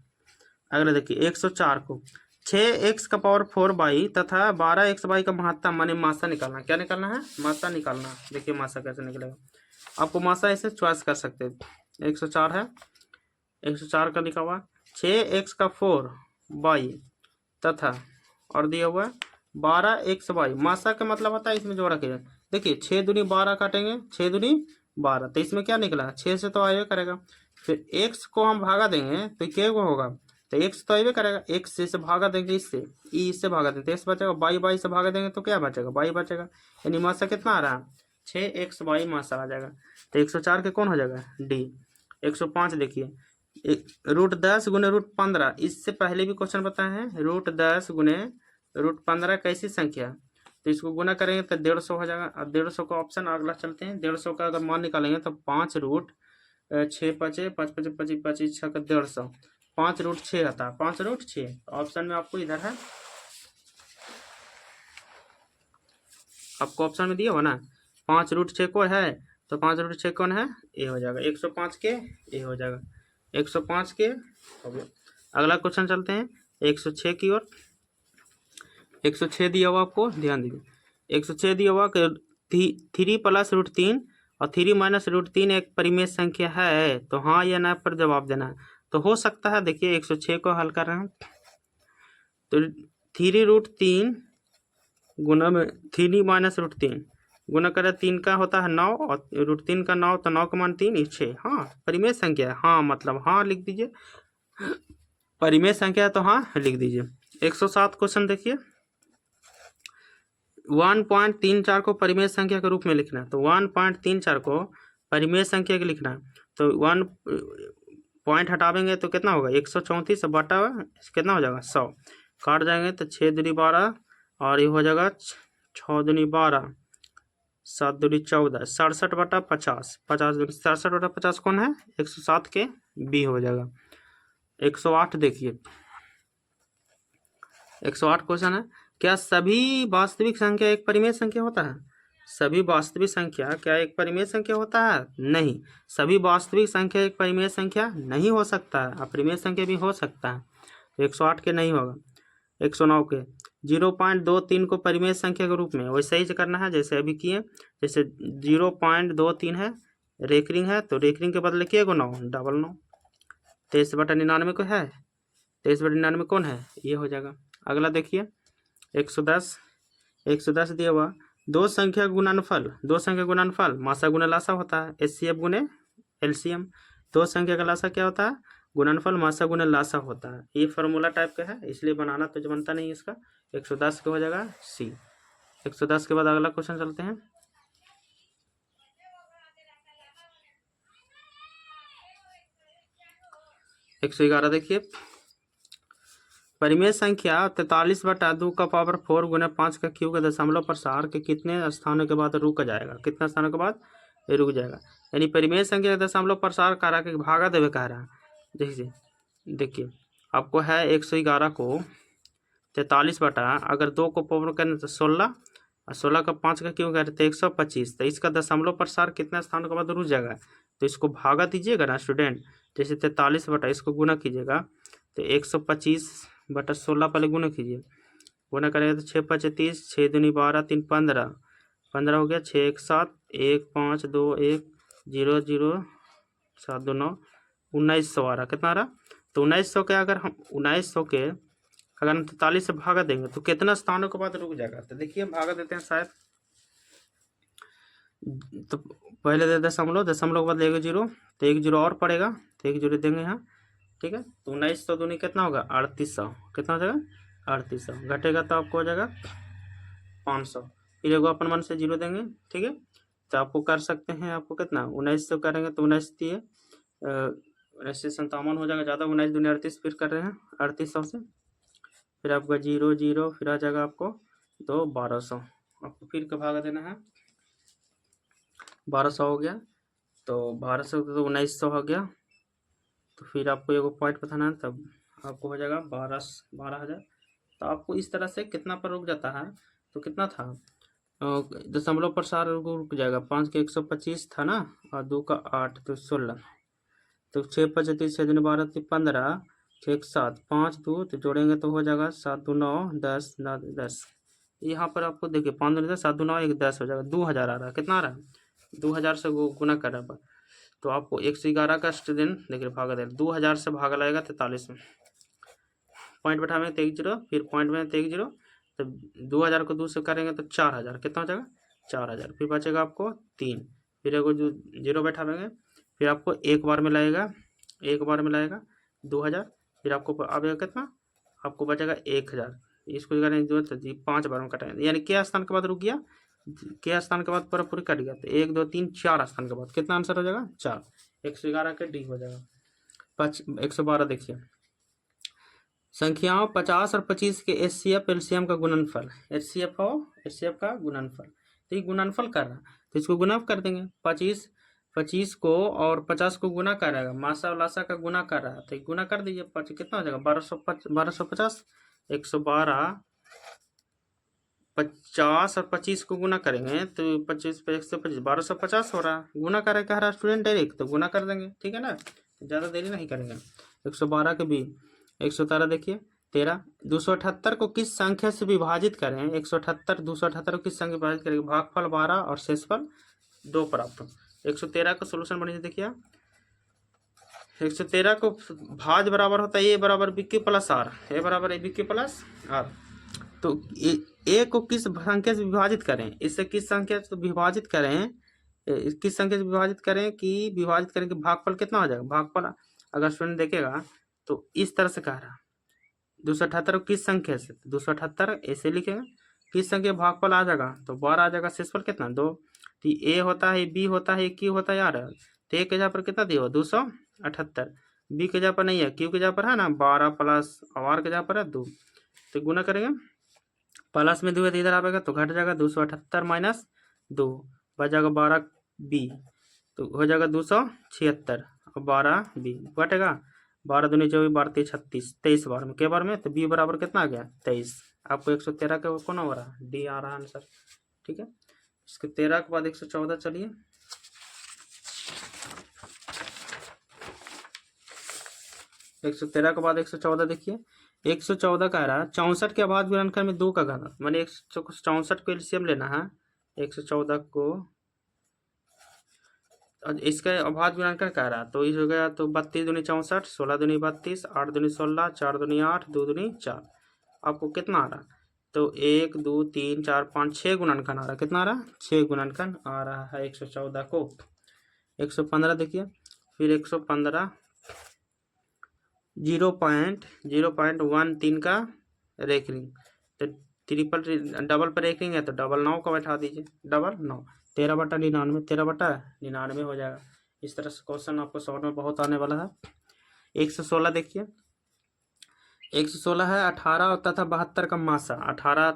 अगला देखिए 104 को 6x का पावर 4y तथा 12xy का महत्ता माने मासा निकालना। क्या निकालना है, मासा निकालना। देखिए मासा कैसे निकलेगा, आपको मासा ऐसे चॉइस कर सकते हैं। 104 है, 104 का लिखा हुआ 6x का 4y तथा और दिया हुआ 12xy। मासा का मतलब होता है इसमें जो रखेगा, देखिए 6 दूनी 12 काटेंगे, 6 दूनी 12, तो इसमें क्या निकला, 6 से तो आइए करेगा। फिर x को हम भागा देंगे तो क्या होगा, तो x तो आइए करेगा, x से भागा देंगे इससे, ई इससे भागा देंगे तो x बचेगा, बाई से भागा देंगे तो क्या बचेगा, बाई बचेगा। यानी मासा कितना आ रहा है, 6xy मासा आ जाएगा। तो 104 के कौन हो जाएगा, डी। 105 देखिए √10 गुने √15, इससे पहले भी क्वेश्चन बताए हैं, √10 गुने √15 कैसी संख्या, तो इसको गुना करेंगे तो 150 हो जाएगा। अब 150 का ऑप्शन अगला चलते हैं। 150 का अगर मान निकालेंगे तो 5√6 5 5 25 25 6 का 150, 5√6 आता है, 5√6 ऑप्शन में आपको इधर है, आपको ऑप्शन में दिया हुआ ना, 5√6 को है, तो 5√6 कौन है, ए हो जाएगा। 105 के ए हो जाएगा, 105 के हो गया। अगला क्वेश्चन चलते हैं 106 की ओर। 106 दिया हुआ आपको, ध्यान दीजिए 106 दिया हुआ 3 + √3 और 3 - √3 एक परिमेय संख्या है, तो हाँ या ना पर जवाब देना है। तो हो सकता है, देखिए 106 को हल कर रहे हैं, तो 3√3 गुना में 3 - √3 गुना करें, 3 का होता है 9 और √3 का 9, तो 9 का मान 3 6, हाँ परिमेय संख्या है, हाँ मतलब हाँ लिख दीजिए, परिमेय संख्या है तो हाँ लिख दीजिए। 107 क्वेश्चन देखिए 1.34 को परिमेय संख्या के रूप में लिखना है, तो 1.34 को परिमेय संख्या के लिखना है, तो 1 पॉइंट हटावेंगे तो कितना होगा, 134 बटा कितना हो जाएगा 100, काट जाएंगे तो 6 दूनी 12 और ये हो जाएगा 6 दूनी 12 7 दूनी 14, 67 बटा 50, 50 दूनी 67 बटा 50 कौन है, 107 के बी हो जाएगा। 108 देखिए 108 क्वेश्चन है, क्या सभी वास्तविक संख्या एक परिमेय संख्या होता है। सभी वास्तविक संख्या क्या एक परिमेय संख्या होता है, नहीं। सभी वास्तविक संख्या एक परिमेय संख्या नहीं हो सकता है, अपरिमेय संख्या भी हो सकता है, तो 108 के नहीं होगा। 109 के 0.23 को परिमेय संख्या के रूप में वैसे ही करना है जैसे अभी किए, जैसे 0.23 है, रेकरिंग है, तो रेकरिंग के बदले किए 9 डबल 9, 23 बटा 99 को है, 23 बटा 99 कौन है, ये हो जाएगा। अगला देखिए 110 दिया हुआ दो संख्या गुणनफल मासा गुना लासा होता है, HCF गुने LCM। दो संख्या का लासा क्या होता है, गुणनफल मासा गुना लासा होता है। ये फार्मूला टाइप का है, इसलिए बनाना तो जो बनता नहीं है इसका। 110 का हो जाएगा सी। 110 के बाद अगला क्वेश्चन चलते हैं। एक 111 देखिए परिमेय संख्या 43 बटा 2 का पावर 4 गुना 5 का क्यूब का दशमलव प्रसार के कितने स्थानों के बाद रुक जाएगा, कितना स्थानों के बाद रुक जाएगा। यानी परिमेय संख्या का दशमलव प्रसार करा के भागा देवे कह रहा है। देखिए आपको है 111 को 43 बटा अगर 2 को पावर करने तो 16 और 16 का 5 का क्यूब करें तो 125, तो इसका दशमलव प्रसार कितना स्थानों के बाद रुक जाएगा, तो इसको भागा दीजिएगा ना स्टूडेंट। जैसे 43 बटा इसको गुना कीजिएगा तो 125 बटा 16 पहले गुना कीजिए, गुना करेंगे तो 6 5 30, 6 दूनी 12 3 15, 15 हो गया, 6 1 7 1 5 2 1 0 0 7 2 9, 1900 आ रहा, कितना आ रहा, तो 1900 के अगर हम 1900 के अगर हम 43 से भागा देंगे तो कितना स्थानों के बाद रुक जाएगा। तो देखिए भागा देते हैं शायद, तो पहले दे दशमलव के बाद लेगा 0, तो 1 0 और पड़ेगा, तो 1 0 देंगे यहाँ, ठीक है। तो 1900 दूनी कितना होगा 3800, कितना हो जाएगा 3800, घटेगा तो आपको हो जाएगा 500, फिर एगो अपन मन से 0 देंगे, ठीक है। तो आपको कर सकते हैं, आपको कितना 1900 करेंगे तो 19 दिए 1957 हो जाएगा, ज़्यादा 19 दूनी 38, फिर कर रहे हैं 3800 से, फिर आपका 0 0 फिर आ जाएगा आपको 1200, आपको फिर का भागा देना है 1200 हो गया, तो 1200 तो 1900 हो गया। तो फिर आपको एगो पॉइंट बताना है, तब आपको हो जाएगा 12,000। तो आपको इस तरह से कितना पर रुक जाता है, तो कितना था, दशमलव पर सार रुक जाएगा। 5 के 125 था ना, और 2 का 8 तो 16, तो 6 25 6 दूनी 12 तो 15, 6 एक 7 5 2 तो जोड़ेंगे तो हो जाएगा 7 2 9 10 9 10। यहाँ पर आपको देखिए 5 दूनी 10 7 2 9 1 10 हो जाएगा, 2000 आ रहा है। कितना आ रहा है, 2000 से गुना कर रहा है। तो आपको 111 का स्टूडेंट देखिए भागा दे, 2000 से भागा लगेगा 43 में, पॉइंट बैठाएंगे तो 1 जीरो, फिर पॉइंट में तो 1 जीरो, तो 2000 को 2 से करेंगे तो 4000, कितना हो जाएगा 4000, फिर बचेगा आपको 3, फिर एगो जो जीरो बैठाएंगे, फिर आपको एक बार में लगेगा, एक बार में लगेगा 2000, फिर आपको आएगा कितना, आपको बचेगा 1000। इसको करने की जरूरत है, 5 बार में कटाएंगे, यानी के स्थान के बाद रुक गया, के स्थान के बाद पूरा पूरी कट गया, तो 1 2 3 4 स्थान के बाद कितना आंसर हो जाएगा 4, 111 के डी हो जाएगा। 112 देखिए, संख्याओं 50 और 25 के एचसीएफ एलसीएम का गुणनफल, एचसीएफ हो एचसीएफ का गुणनफल, तो ये गुणनफल कर रहा है, तो इसको गुना कर देंगे। 25 को और 50 को गुना कर रहा है, मासा और लासा का गुना कर रहा है, तो गुना कर दीजिए, कितना हो जाएगा 1250, 112, 50 और 25 को गुना करेंगे तो 25 पे 125 1250 हो रहा है, गुना करे कह रहा स्टूडेंट डायरेक्ट, तो गुना कर देंगे, ठीक है ना, ज़्यादा देरी नहीं करेंगे। 112 के भी 113 देखिए 13, 278 को किस संख्या से विभाजित करें, 178 278 को किस संख्या विभाजित करेंगे, भागफल 12 और शेषफल 2 प्राप्त हो। 113 का सोल्यूशन बनिए, देखिए 113 को भाज बराबर होता है ए बराबर BQ प्लस आर, ए बराबर ए BQ प्लस आर, तो ए को किस संख्या से विभाजित करें, इससे किस संख्या से विभाजित करें, किस संख्या से विभाजित करें कि विभाजित करें कि भागफल कितना हो जाएगा, भागफल अगर स्टूडेंट देखेगा तो इस तरह से कह रहा 278 को किस संख्या से, 278 ऐसे लिखेगा, किस संख्या भागफल आ जाएगा तो 12 आ जाएगा, शेषफल कितना 2, तो ए होता है बी होता है क्यू होता है यार, तो ए के जगह पर कितना दिया 278, बी के जगह पर नहीं है, क्यू के जगह पर है ना 12 प्लस आर के जगह पर है 2, तो गुना करेंगे, प्लस में 2 है तो इधर आएगा तो घट जाएगा 278 माइनस 2, बच जाएगा 12 बी, तो हो जाएगा 276 और 12 बी घटेगा, 12 दूनी 24 12 3 36, 23 बार में, के बार में, तो बी बराबर कितना आ गया 23। आपको 113 का कौन हो रहा है, डी आ रहा है आंसर, ठीक है। इसके 13 के बाद 114 चलिए, एक 113 के बाद 114 देखिए, 114 कह रहा है 64 के अभाज्य गुणनखंड में 2 का घन, मैंने 164 को एलसीएम लेना है, 114 को इसका अभाज्य गुणनखंड कह रहा है, तो इस हो गया तो 32 दूनी 64, 16 दूनी 32, 8 दूनी 16, 4 दूनी 8, 2 दूनी 4, आपको कितना आ रहा, तो 1 2 3 4 5 6 गुणनखंड आ रहा है, कितना आ रहा है 6 गुणनखंड आ रहा है 114 को। 115 देखिए, फिर 115 0.13 का रेखरिंग, तो ट्रिपल डबल पर रेखरिंग है तो डबल 9 का बैठा दीजिए, डबल 9, 13/99, 13/99 हो जाएगा। इस तरह से क्वेश्चन आपको शॉर्ट में बहुत आने वाला है। 116 देखिए, 116 है 18 तथा 72 का मासा, 18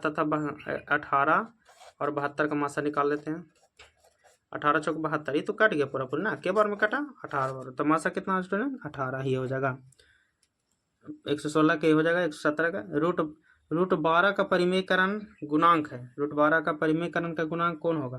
और 72 का मासा निकाल लेते हैं। 18 चौक 72, ये तो कट गया पूरा पूरा ना, के बार में कटा 18 बार, तो मासा कितना स्टूडेंट 18 ही हो जाएगा। 116 के हो जाएगा 117 का रूट 12 का परिमेयकरण गुणांक है, रूट 12 का परिमेयकरण का गुणांक कौन होगा,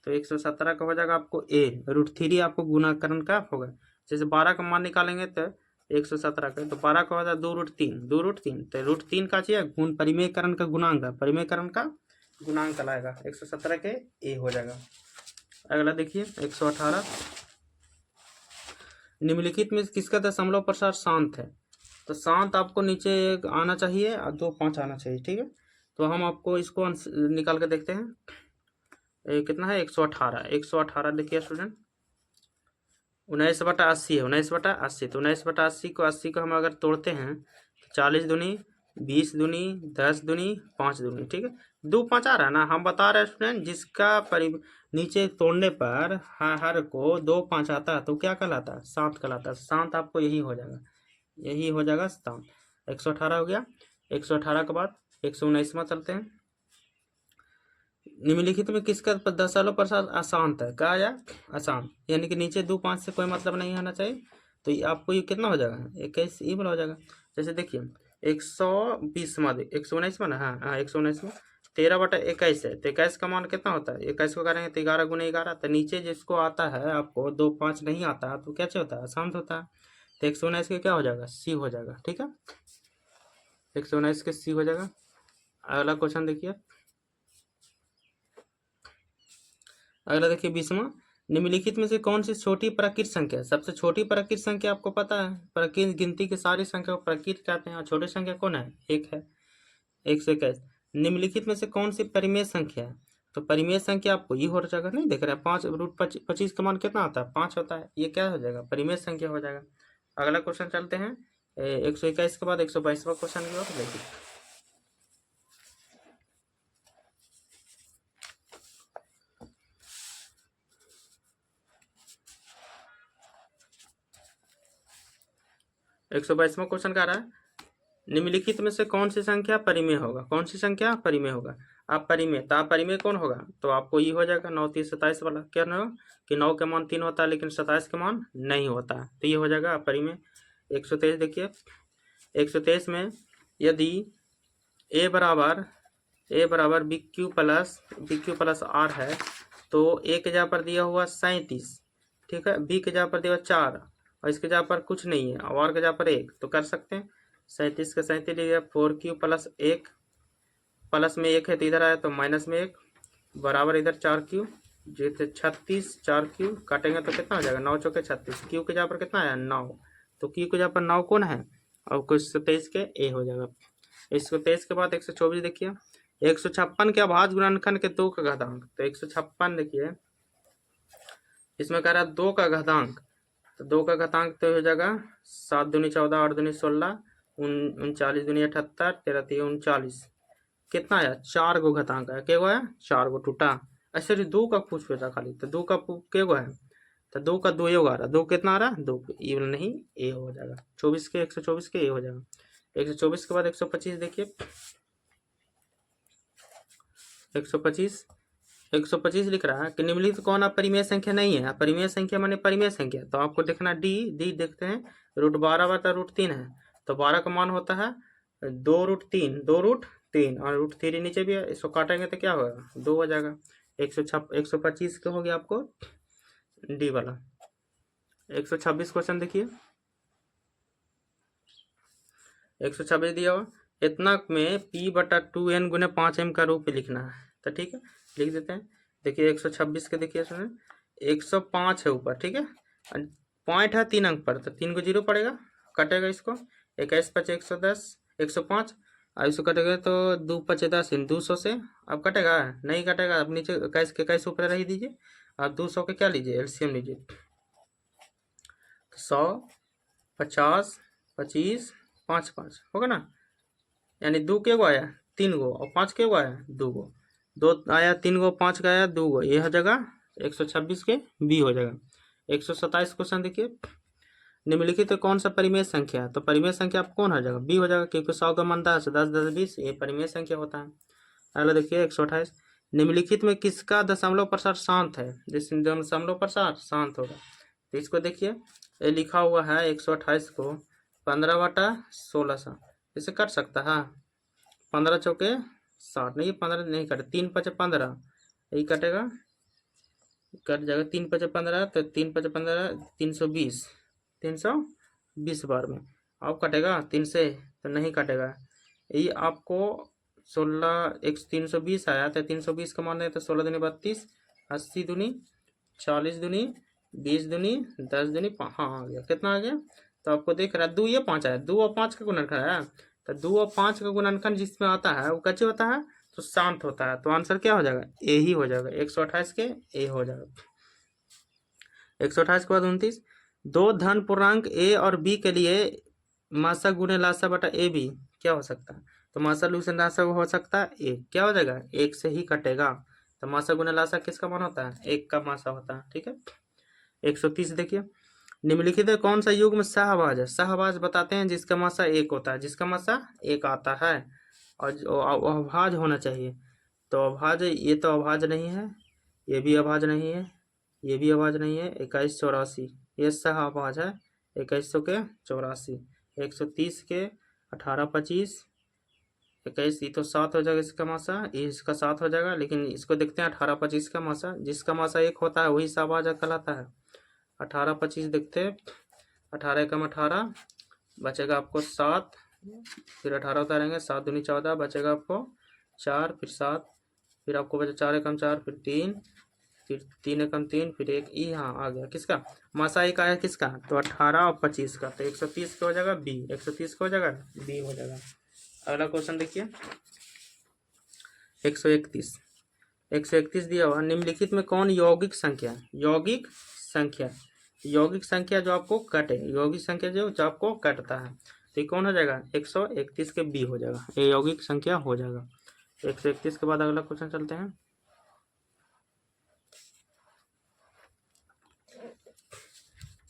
तो 117 का हो जाएगा आपको ए, √3 आपको गुणाकरण का होगा, जैसे 12 का मान निकालेंगे तो 117 का, तो 12 का हो जाएगा 2√3, तो √3 का चाहिए गुण परिमेयकरण का गुणांक है, परिमेयकरण का गुणांक लाएगा, 117 के ए हो जाएगा। अगला देखिए 118, निम्नलिखित में किसका दशमलव प्रसार शांत है, तो शांत आपको नीचे एक आना चाहिए और 2 5 आना चाहिए, ठीक है। तो हम आपको इसको निकाल के देखते हैं, कितना है 118 देखिए स्टूडेंट, 19/80 है, 19/80, तो 19/80 को 80 को हम अगर तोड़ते हैं तो 40 दूनी 20 दूनी 10 दूनी 5 दूनी, ठीक है, 2 5 आ रहा है ना, हम बता रहे हैं स्टूडेंट जिसका नीचे तोड़ने पर हर को 2 5 आता है तो क्या कहलाता है, शांत कहलाता है। शांत आपको यही हो जाएगा, यही हो जाएगा शांत। 118 हो गया। 118 के बाद 119वां चलते हैं, निम्नलिखित में किसका दशमलव प्रसार अशांत है? क्या आया? अशांत, यानी कि नीचे 2 5 से कोई मतलब नहीं आना चाहिए। तो ये आपको ये कितना हो जाएगा? 21 ई वाला हो जाएगा। जैसे देखिए 120वां 119वां ना, हाँ हाँ 119वां 13/21 है, तो 21 का मान कितना होता है? 21 को करेंगे तो 11 × 11, तो नीचे जिसको आता है आपको 2 5 नहीं आता तो कैसे होता है? अशांत होता है। तो 119 के क्या हो जाएगा? सी हो जाएगा। ठीक है, 119 के सी हो जाएगा। अगला क्वेश्चन देखिए, अगला देखिए 20वां, निम्नलिखित में से कौन सी छोटी प्राकृत संख्या? सबसे छोटी प्राकृत संख्या आपको पता है, प्राकृत गिनती की सारी संख्या को प्राकृत कहते हैं, और छोटी संख्या कौन है? एक है, 121। निम्नलिखित में से कौन सी परिमेय संख्या है? तो परिमेय संख्या आपको ये हो जाएगा, नहीं देख रहे हैं, 5√25 का मान कितना आता है? 5 होता है। ये क्या हो जाएगा? परिमेय संख्या हो जाएगा। अगला क्वेश्चन चलते हैं 121 के बाद 122वां क्वेश्चन की ओर देखिए। 122वां क्वेश्चन क्या रहा है? निम्नलिखित में से कौन सी संख्या परिमेय होगा? कौन सी संख्या परिमेय होगा? आप परिमेय, तो आप परिमेय कौन होगा? तो आपको ये हो जाएगा 9 3 27 वाला। क्या ना कि 9 के मान 3 होता है लेकिन 27 के मान नहीं होता है, तो ये हो जाएगा परिमेय। 123 देखिए, 123 में यदि ए बराबर बी क्यू प्लस आर है, तो ए के जगह पर दिया हुआ 37, ठीक है, बी के जगह पर दिया हुआ 4 और इसके जगह पर कुछ नहीं है और के जगह पर 1, तो कर सकते हैं 37 का 37 लिया, 4Q प्लस 1, प्लस में 1 है तो इधर आया तो माइनस में 1, बराबर इधर 4Q, जो थे 36, 4Q काटेंगे तो कितना हो जाएगा? 9 चौके 36, क्यू के जगह पर कितना आया? 9, तो क्यू के जगह पर 9 कौन है? और कुछ 123 के ए हो जाएगा। 123 के बाद 124 देखिए, 156 के अभाज्य गुणनखंड के 2 का घातांक, तो 156 देखिए इसमें कह रहा है 2 का घातांक, तो 2 का घातांक तो हो जाएगा 7 दूनी 14, 8 दूनी 16, 39 दूनी 78, 13 3 39, कितना आया? 4 गो घातांक है। क्या आया? 4 गो टूटा। ऐसे 2 का पूछ था खाली, तो 2 का क्या गो है? तो 2 का 2 आ रहा, 2 कितना आ रहा? 2 ई नहीं, ए हो जाएगा। 24 के 124 के ए हो जाएगा। 124 के बाद 125 देखिए, 125 लिख रहा है कि निम्नलिखित कौन अपरिमेय संख्या नहीं है? अपरिमेय संख्या माने परिमेय संख्या, तो आपको देखना डी देखते हैं, √12 बटा √3 है, तो 12 का मान होता है 2√3 और √3 नीचे भी है, इसको काटेंगे तो क्या होगा? 2 हो जाएगा। 125 का हो गया आपको डी वाला। 126 क्वेश्चन देखिए, 126 दिया हुआ, इतना में P/2N × 5M का रूप लिखना है, तो ठीक है लिख देते हैं। देखिए 126 के देखिए सुन, 105 है ऊपर, ठीक है, पॉइंट है 3 अंक पर, तो 3 को 0 पड़ेगा, कटेगा इसको 21 5 110 105, और इसको कटेगा तो 2 5 10 200 से, अब कटेगा नहीं कटेगा, अब नीचे 21 के 21 ऊपर रह दीजिए, आप 200 के क्या लीजिए? एलसीएम लीजिए, 100 50 25 5 5 होगा ना, यानी 2 के गो आया 3 गो और 5 के गो आया 2 गो, 2 आया 3 गो 5 का आया 2 गो, ये हो जाएगा 126 के बी हो जाएगा। 127 क्वेश्चन देखिए, निम्नलिखित कौन सा परिमेय संख्या है? तो परिमेय संख्या आप कौन हो जाएगा? बी हो जाएगा, क्योंकि 100 का मान 10 10 10 20, ये परिमेय संख्या होता है। अगला देखिए 128, निम्नलिखित में किसका दशमलव प्रसार शांत है? जिस दशमलव प्रसार शांत होगा, तो इसको देखिए, ये लिखा हुआ है 128 को 15/16, इसे कट सकता है 15 चौके 60, नहीं 15 नहीं कटे, 3 5 15, यही कटेगा, कट जाएगा 3 5 15, तो 3 5 15 320 बार में, अब कटेगा 3 से तो नहीं कटेगा, यही आपको 320 आया, तो 320 का मान है तो 16 दूनी 32, 80 दूनी 40 दूनी 20 दूनी 10 दूनी, हाँ आ गया, कितना आ गया? तो आपको देख रहा है 2 या 5 आया, 2 और 5 का गुणनखंड है, तो 2 और 5 का गुणनखंड जिसमें आता है वो कैसे होता है? तो शांत होता है, तो आंसर क्या हो जाएगा? ए ही हो जाएगा, 128 के ए हो जाएगा। 128 के बाद 29, 2 धन पूर्णांक ए और बी के लिए मासा गुणे लासा बटा ए बी क्या हो सकता है? तो मासा लूसन लासा हो सकता है एक, क्या हो जाएगा? 1 से ही कटेगा, तो मासा गुणे लासा किसका मान होता है? 1 का मासा होता है, ठीक है। 130 देखिए, निम्नलिखित कौन सा युग्म सहभाज है? सहभाज बताते हैं जिसका मासा 1 होता है, जिसका मासा 1 आता है और अभाज होना चाहिए, तो अभाज्य, ये तो अभाज्य नहीं है, ये भी अभाज्य नहीं है, ये भी अभाज्य नहीं है। 2184 ये सह अभाज्य है। 2100 के 84, 130 के 18 25 21, ये तो 7 हो जाएगा इसका मासा, ये इसका 7 हो जाएगा। लेकिन इसको देखते हैं 18 25 का मासा, जिसका मासा 1 होता है वही सहअभाज्य कहलाता है। 18 25 देखते हैं, 18 एकम 18 बचेगा आपको 7, फिर 18 उतारेंगे, 7 दूनी 14 बचेगा आपको 4, फिर 7, फिर आपको बचा 4 एकम 4, फिर 3, फिर 3 एकम 3, फिर 1 ई यहाँ आ गया किसका मासा, 1 आया किसका, तो 18 और 25 का, तो 130 का हो जाएगा बी, 130 का हो जाएगा बी हो जाएगा। अगला क्वेश्चन देखिए 131, 131 दिया हुआ, निम्नलिखित में कौन यौगिक संख्या, यौगिक संख्या, यौगिक संख्या जो आपको कटे, यौगिक संख्या जो आपको कटता है, तो कौन हो जाएगा 131 के बी हो जाएगा, ये यौगिक संख्या हो जाएगा। 131 के बाद अगला क्वेश्चन चलते हैं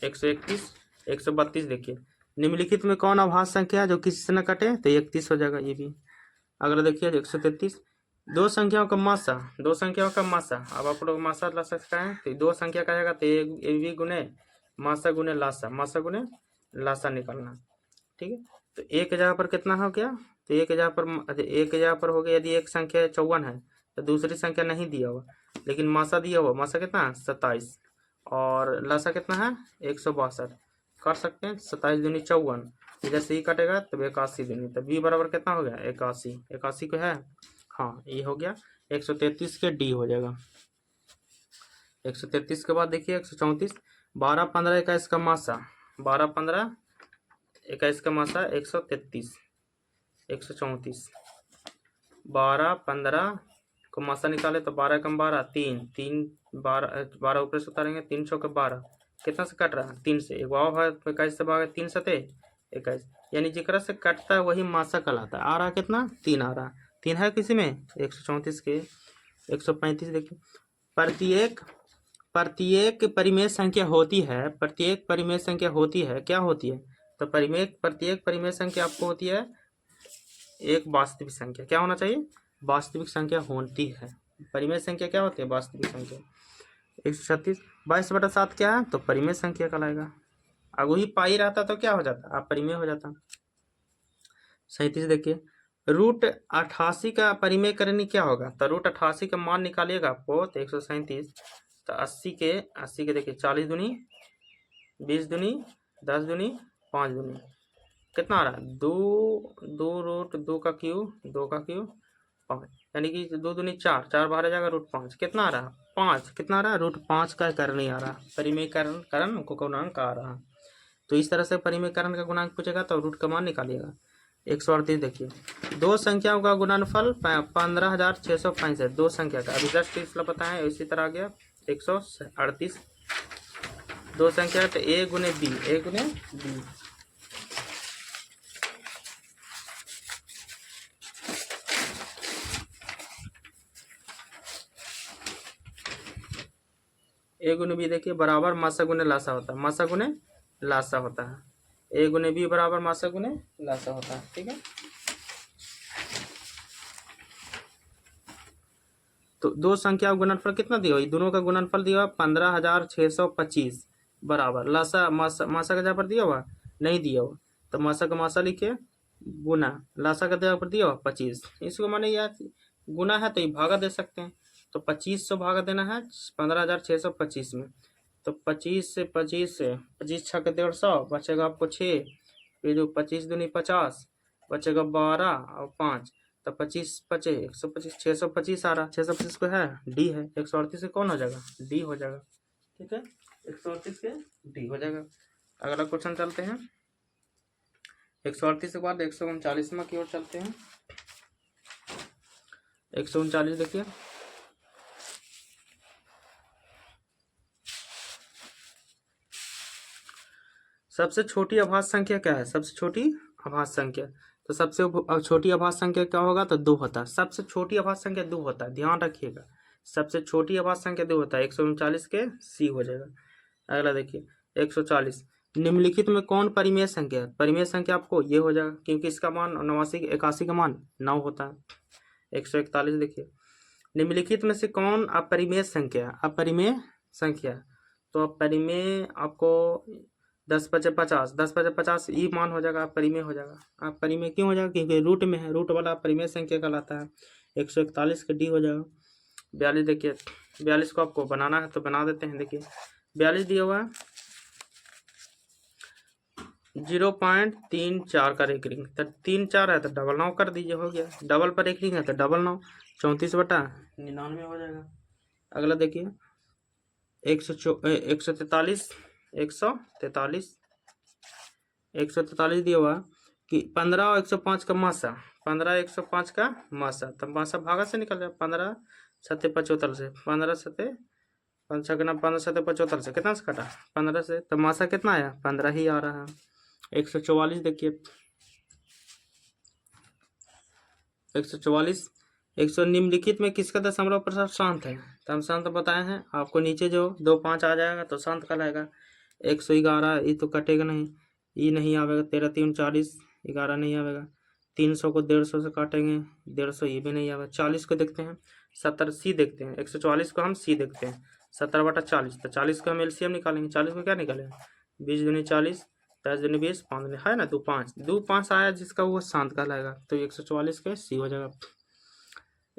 131, 132 देखिए, निम्नलिखित में कौन अभाज्य संख्या है जो किसी से न कटे, तो 31 हो जाएगा ये भी। अगला देखिए 133, दो संख्याओं का मासा, दो संख्याओं का मासा, अब आप लोग मासा ला सकते हैं, तो दो संख्या का जाएगा तो ए बी गुने मासा गुने लासा, मासा गुने लासा निकालना, ठीक है। तो एक जगह पर कितना हो गया, तो एक जगह पर हो गया, यदि एक संख्या 54 है तो दूसरी संख्या नहीं दिया हुआ, लेकिन मासा दिया हुआ, मासा कितना 27, और लासा कितना है 162, कर सकते हैं 27 दूनी 54, जैसे ही कटेगा तब 81 दूनी, तब बी बराबर कितना हो गया 81, 81 को है, हाँ ये हो गया 133 के डी हो जाएगा। 133 के बाद देखिए 134, 12 15 21 का मासा, 12 15 21 का मासा 133, 134, 12 15 को मासा निकाले तो 12 कम 12 3 3 12 ऊपर से उतारेंगे, 3 6 के 12 कितना से कट रहा है 3 से, एक वाव है 21 से भागा 3 सते 21, यानी जिक्र से कटता है वही मासा कहलाता है। आ रहा कितना 3 आ रहा, 3 है किसी में 134 के। 135 देखिए, प्रत्येक परिमेय संख्या होती है, प्रत्येक परिमेय संख्या होती है, क्या होती है, तो प्रत्येक परिमेय संख्या आपको होती है एक वास्तविक संख्या, क्या होना चाहिए वास्तविक संख्या होती है। परिमेय संख्या क्या होती है वास्तविक संख्या। 136, 22/7 क्या है, तो परिमेय संख्या कहलाएगा। अगर वही पाई रहता तो क्या हो जाता, आप परिमेय हो जाता। 37 देखिए, रूट 88 का परिमेय करने क्या होगा, तो रूट 88 का मान निकालिएगा आपको, तो 137, तो 80 के देखिए 40 दूनी 20 दूनी 10 दूनी 5 दूनी कितना आ रहा है 2 रूट 2 का क्यूब 5, यानी कि 2 दूनी 4 4 बाहर आ जाएगा रूट 5, कितना आ रहा 5, कितना आ रहा रूट 5 का करण नहीं आ रहा, परिमेयकरण को गुणांक आ रहा। तो इस तरह से परिमेयकरण का गुणांक पूछेगा तो रूट का मान निकालिएगा। 138 देखिए, दो संख्याओं का गुणनफल 15,665, दो संख्या का, अभी जस्ट पिछला पता है, इसी तरह आ गया 138, दो संख्या तो ए गुने बी, ए गुने बी, ए गुने बी देखिए बराबर मासा गुने लासा होता है, मासा गुने लासा होता है, ए गुने बी बराबर मासा गुने लासा होता है, ठीक है। तो दो संख्या गुणनफल कितना दिया, दोनों का गुणनफल दिया 15,625 बराबर लासा, मासा का जगह पर दिया हुआ नहीं दिया हुआ, तो मासा का मासा लिखे गुना लासा का जगह पर दिया हुआ 25, इसको माने यार गुना है तो ये भागा दे सकते हैं, तो 25 से भागा देना है 15,625 में, तो 25 से 25 6 के 150 बचेगा आपको 6, फिर जो 25 दूनी 50 बचेगा 12 और 5, तो 25 बचे 125, 625 आ रहा, 625 को है डी है, 138 से कौन हो जाएगा डी हो जाएगा, ठीक है 138 के डी हो जाएगा। अगला क्वेश्चन चलते हैं 138 के बाद 139वां की ओर चलते हैं। 139 देखिए, सबसे छोटी अभाज्य संख्या क्या है, सबसे छोटी अभाज्य संख्या, तो सबसे छोटी अभाज्य संख्या क्या होगा, तो 2 होता है, सबसे छोटी अभाज्य संख्या 2 होता है, ध्यान रखिएगा सबसे छोटी अभाज्य संख्या 2 होता है, 139 के सी हो जाएगा। अगला देखिए 140, निम्नलिखित में कौन परिमेय संख्या है, परिमेय संख्या आपको ये हो जाएगा क्योंकि इसका मान 81 का मान 9 होता है। 141 देखिए, निम्नलिखित में से कौन अपरिमेय संख्या, अपरिमेय संख्या, तो अपरिमेय आपको 10 × 50, 10 × 50 ई मान हो जाएगा, अपरिमेय हो जाएगा। अपरिमेय क्यों हो जाएगा, क्योंकि रूट में है, रूट वाला अपरिमेय संख्या कहलाता है। 141 का डी हो जाएगा। 42 देखिए, 42 को आपको बनाना है तो बना देते हैं। देखिए 42 दिया हुआ है 0.34 का रेकरिंग, तो 3 4 है तो डबल 9 कर दीजिए, हो गया। डबल पर रेकरिंग है तो डबल 9, 34/99 हो जाएगा। अगला देखिए 143 143 दिया हुआ कि 15 और 105 का मासा, 15 105 का मासा, तो मासा भागा से निकल जाए, 15 7 75 से, 15 7 5 15 7 75 से कितना से कटा, 15 से, तो मासा कितना आया, 15 ही आ रहा है। 144 देखिए 144 100 निम्नलिखित में किसका दशमलव प्रसार शांत है, तो हम शांत बताए हैं आपको। नीचे जो 2 5 आ जाएगा तो शांत कहलाएगा। 111 ये तो कटेगा नहीं, ये नहीं आवेगा। 13 3 40, 11 नहीं आवेगा। 300 को 150 से काटेंगे, 150 ये भी नहीं आवेगा। 40 को देखते हैं, 70 सी देखते हैं। 144 को हम सी देखते हैं, 70/40, तो 40 को हम एलसीएम निकालेंगे। 40 को क्या निकालेंगे, 20 दूनी 40, 10 दूनी 20, 5 दूनी है ना 2 5, 2 5 आया जिसका वो शांत कहलाएगा, तो 144 के सी हो जाएगा।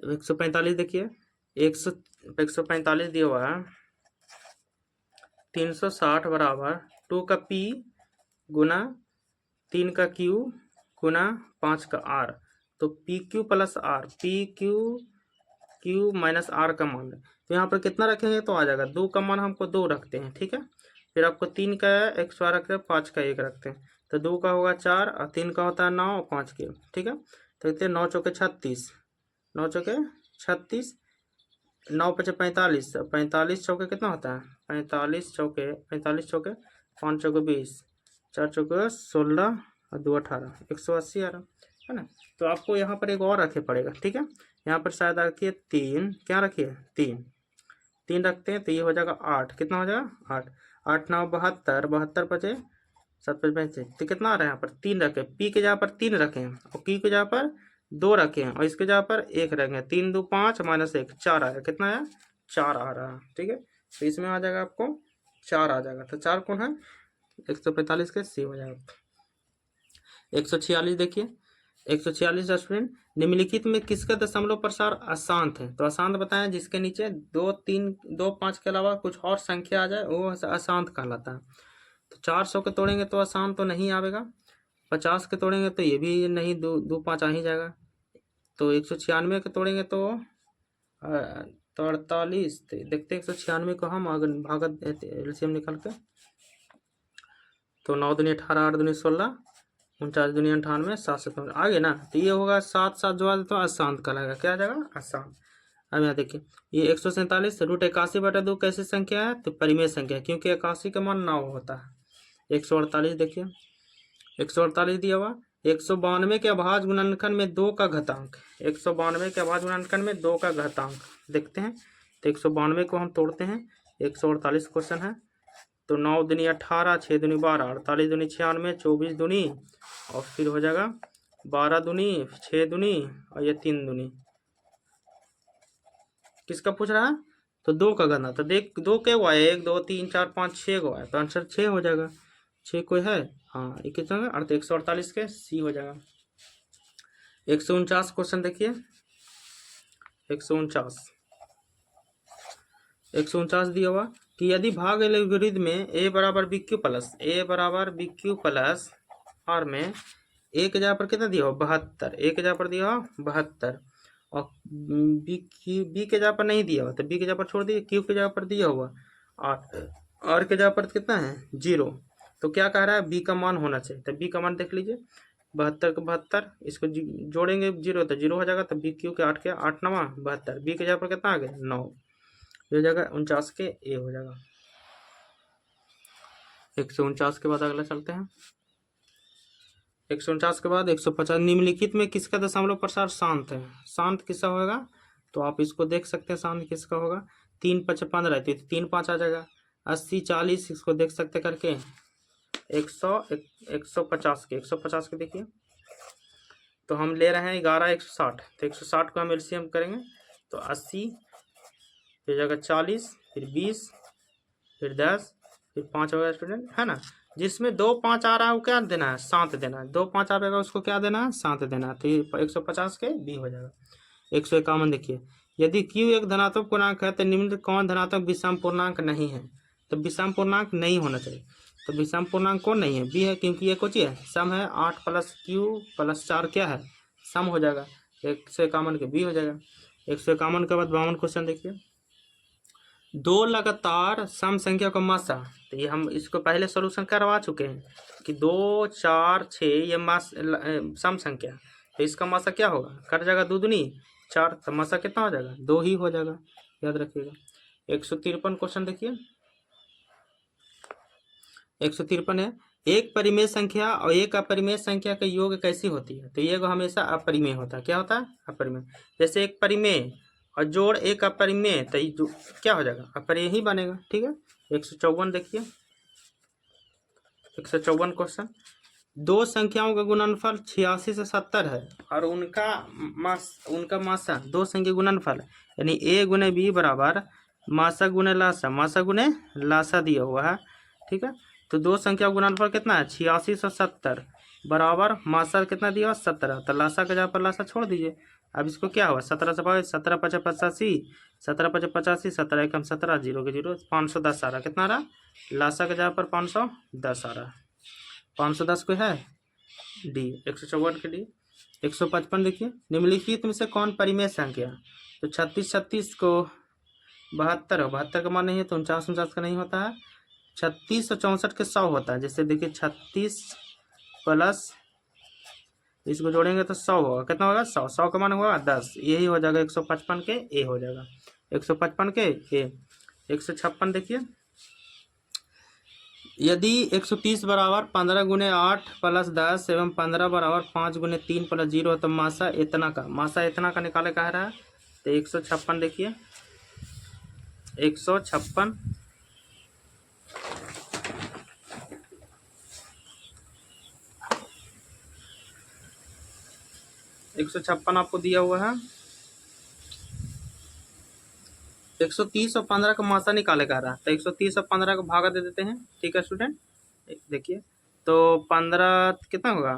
145 देखिए 145 दिया हुआ है 360 बराबर 2 का पी गुना 3 का क्यू गुना 5 का आर, तो P Q plus R, P Q minus R का मान है। तो यहाँ पर कितना रखेंगे तो आ जाएगा, 2 का मान हमको 2 रखते हैं, ठीक है। फिर आपको 3 का एक्स्ट्रा रखते हैं, 5 का 1 रखते हैं, तो 2 का होगा 4 और 3 का होता है 9 और 5 के, ठीक है। तो देखते हैं 9 चौके 36, 9 चौके 36, 9 × 45, 45 चौके कितना होता है, 45 चौके 5 चौके 20, 4 चौके 16 और 2 18, 180 आ रहा है ना। तो आपको यहाँ पर एक और रखे पड़ेगा, ठीक है। यहाँ पर शायद रखिए 3, क्या रखिए 3 रखते हैं तो ये हो जाएगा 8, कितना हो जाएगा 8, 8 9 72, 72 बचे 7 5 5, तो कितना आ रहा है यहाँ पर 3 रखे, पी के जगह पर 3 रखे हैं और क्यू के जगह पर 2 रखे हैं और इसके जगह पर 1 रखेंगे। 3 2 5 -1 4 आया, कितना आया 4 आ रहा है, ठीक है। तो इसमें आ जाएगा आपको 4 आ जाएगा, तो 4 कौन है 145 के सी हो जाएगा। 146 देखिए 146 स्टूडेंट, निम्नलिखित में किसका दशमलव प्रसार अशांत है, तो अशांत बताएं जिसके नीचे 2 3 2 5 के अलावा कुछ और संख्या आ जाए वो अशांत कहलाता है। तो 400 के तोड़ेंगे तो अशांत तो नहीं आवेगा, 50 के तोड़ेंगे तो ये भी नहीं, 2 5 आ ही जाएगा। तो 196 के तोड़ेंगे तो 48, देखते 196 को हम अगर भागत एलसीएम निकाल के, तो 9 दूनी 18, 8 दूनी 16, 49 दूनी 98, 7 से आगे ना, तो ये होगा 7 7 जो तो अशांत कहलाएगा, क्या आ जाएगा अशांत। अब यहाँ देखिए ये 147 √81/2 कैसी संख्या है, तो परिमेय संख्या है, क्योंकि 81 का मान 9 होता है। 148 देखिए 148 दिया हुआ 192 के अभाज्य गुणनखंड में 2 का घातांक, 192 के अभाज्य गुणनखंड में 2 का घातांक देखते हैं। तो 192 को हम तोड़ते हैं, 148 क्वेश्चन है, तो 9 दूनी 18, 6 दूनी 12, 48 दूनी 96, 24 दूनी और फिर हो जाएगा 12 दूनी 6 दूनी और ये 3 दूनी, किसका पूछ रहा है, तो 2 का गणना, तो देख 2 क्या हुआ है 1 2 3 4 5 6 हुआ है, तो आंसर 6 हो जाएगा। 6 कोई है, हाँ ये कितना है 148 के सी हो जाएगा। 149 क्वेश्चन देखिए 149 दिया हुआ कि यदि भाग एल्गोरिथम में a बराबर बी क्यू प्लस आर में a के जगह पर कितना दिया हो 72, a के जगह पर दिया हो 72 और बी के जगह पर नहीं दिया हुआ, तो बी के जगह पर छोड़ दिए, क्यू के जगह पर दिया हुआ आर के जगह पर कितना है 0, तो क्या कह रहा है बी का मान होना चाहिए, तो बी का मान देख लीजिए 72 का 72, इसको जोड़ेंगे 0 तो 0 हो जाएगा, तो बी क्यू के 8 के 8 9 72, बी के जगह पर कितना आ गया 9, ये हो जाएगा 49 के ए हो जाएगा। 149 के बाद अगला चलते हैं। 149 के बाद 150, निम्नलिखित में किसका दशमलव प्रसार शांत है, शांत किसका होगा, तो आप इसको देख सकते हैं शांत किसका होगा। 3 5 15 रहती है, 3 5 आ जाएगा। 80 40 इसको देख सकते करके 150 के देखिए, तो हम ले रहे हैं 11 160, तो 160 को हम एलसीएम करेंगे तो 80, फिर जाएगा 40, फिर 20, फिर 10, फिर 5 होगा स्टूडेंट, है ना। जिसमें 2 5 आ रहा है वो क्या देना है, 7 देना है। 2 5 आएगा उसको क्या देना है, 7 देना है। तो ये 150 के बी हो जाएगा। 151 देखिए, यदि क्यू एक धनात्मक पूर्णांक है तो निम्न कौन धनात्मक विषम पूर्णांक नहीं है। तो विषम पूर्णांक नहीं होना चाहिए। तो विषम पूर्णांक कौन नहीं है, बी है, क्योंकि ये कुछ है सम है। 8 + Q + 4 क्या है, सम हो जाएगा। 151 के बी हो जाएगा। 151 के बाद 52 क्वेश्चन देखिए, दो लगातार सम संख्या का मासा। तो ये हम इसको पहले सॉल्यूशन करवा चुके हैं कि 2 4 6 ये मास सम संख्या। तो इसका मासा क्या होगा, कट जाएगा 2 दूनी 4, तो मासा कितना हो जाएगा, 2 ही हो जाएगा, याद रखिएगा। 153 क्वेश्चन देखिए, 153 है, एक परिमेय संख्या और एक अपरिमेय संख्या का योग कैसी होती है। तो ये हमेशा अपरिमेय होता है। क्या होता है, अपरिमेय। जैसे एक परिमेय और जोड़ एक अपरिमेय, तो क्या हो जाएगा, अपरिमेय ही बनेगा। ठीक है। 154 देखिए, 154 क्वेश्चन, दो संख्याओं का गुणनफल 86 से 70 है और उनका मासा दो संख्या गुणनफल यानी a गुने बी बराबर मासा गुने लासा, मासा गुने लासा दिया हुआ है। ठीक है। तो दो संख्या गुणनफल कितना है, 86 और 70 बराबर मासा कितना दिया हुआ, 17। तो लासा का जगह पर लासा छोड़ दीजिए। अब इसको क्या हुआ, 17 से 17 × 5 = 85, 17 × 5 = 85, 17 × 1 = 17, 0 के 0, 510 आ रहा। कितना आ रहा, लासा का जगह पर 510 आ रहा। 510 को है डी, 154 के डी। 155 देखिए, निम्नलिखित में से कौन परिमेय संख्या। तो 36 36 को 72, 72 का मान नहीं है तो 49 49 का नहीं होता है। 36 और 64 के 100 होता है। जैसे देखिए 36 प्लस इसको जोड़ेंगे तो 100 होगा। कितना होगा, 100, 100 का मान होगा 10, यही हो जाएगा 155 के ए हो जाएगा। 155 के ए। 156 देखिए, यदि 130 बराबर 15 × 8 + 10 एवं 15 बराबर 5 × 3 + 0 तो मासा इतना का निकाले कह रहा है। तो 156 देखिए, 156 156 आपको दिया हुआ है। 130 और 15 का मासा निकाले कह रहा है। तो 130 और 15 को भागा दे देते हैं। ठीक है स्टूडेंट, देखिए तो 15 कितना होगा,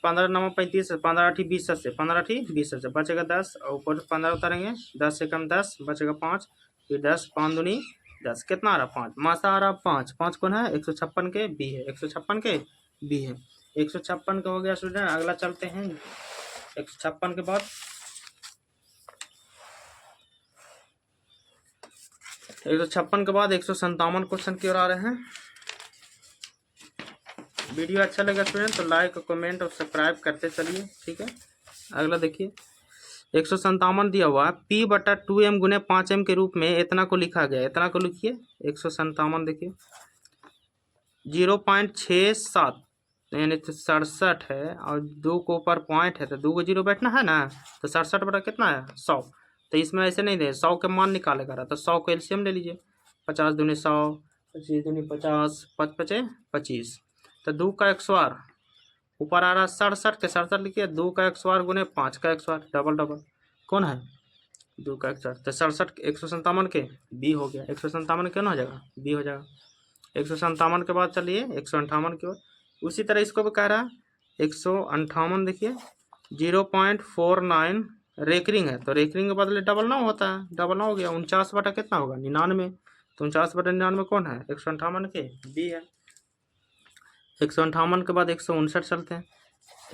15 9 35, 15 8 20 से 15 8 20 से बचेगा 10 और ऊपर 15 उतारेंगे, 10 से कम 10 बचेगा 5, फिर 10 5 दूनी 10, कितना आ रहा 5, मासा आ रहा 5, 5 कौन है, 156 के बी है, 156 के बी है। 156 का हो गया स्टूडेंट। अगला चलते हैं 156 के बाद 156 के बाद 157 क्वेश्चन की ओर आ रहे हैं। वीडियो अच्छा लगा स्टूडेंट तो लाइक कमेंट और सब्सक्राइब करते चलिए। ठीक है। अगला देखिए 157 दिया हुआ P/2m × 5m के रूप में इतना को लिखा गया। इतना को लिखिए 157 देखिए 0.67 यानी 67 है और 2 को ऊपर पॉइंट है तो 2 को 0 बैठना है ना। तो 67 बटा कितना है 100। तो इसमें ऐसे नहीं दे, 100 के मान निकालेगा रहा तो 100 को एलसीएम ले लीजिए। 50 दूनी 100, 25 दूनी 50, 5 5 25। तो 2 का 100 ऊपर आ रहा 67 के 67 लिखिए, 2 का 100 गुने 5 का 100 डबल डबल कौन है 2 का 100। तो 67 157 के बी हो गया। 157 क्यों ना हो जाएगा, बी हो जाएगा। 157 के बाद चलिए 158 की ओर। उसी तरह इसको भी कह रहा है 158 देखिए 0.49 रेकरिंग है। तो रेकरिंग के बदले डबल 9 होता है, डबल 9 हो गया। 49 बटा कितना होगा 99। तो 49 बटा 99 कौन है 158 के बी है। 158 के बाद 159 चलते हैं।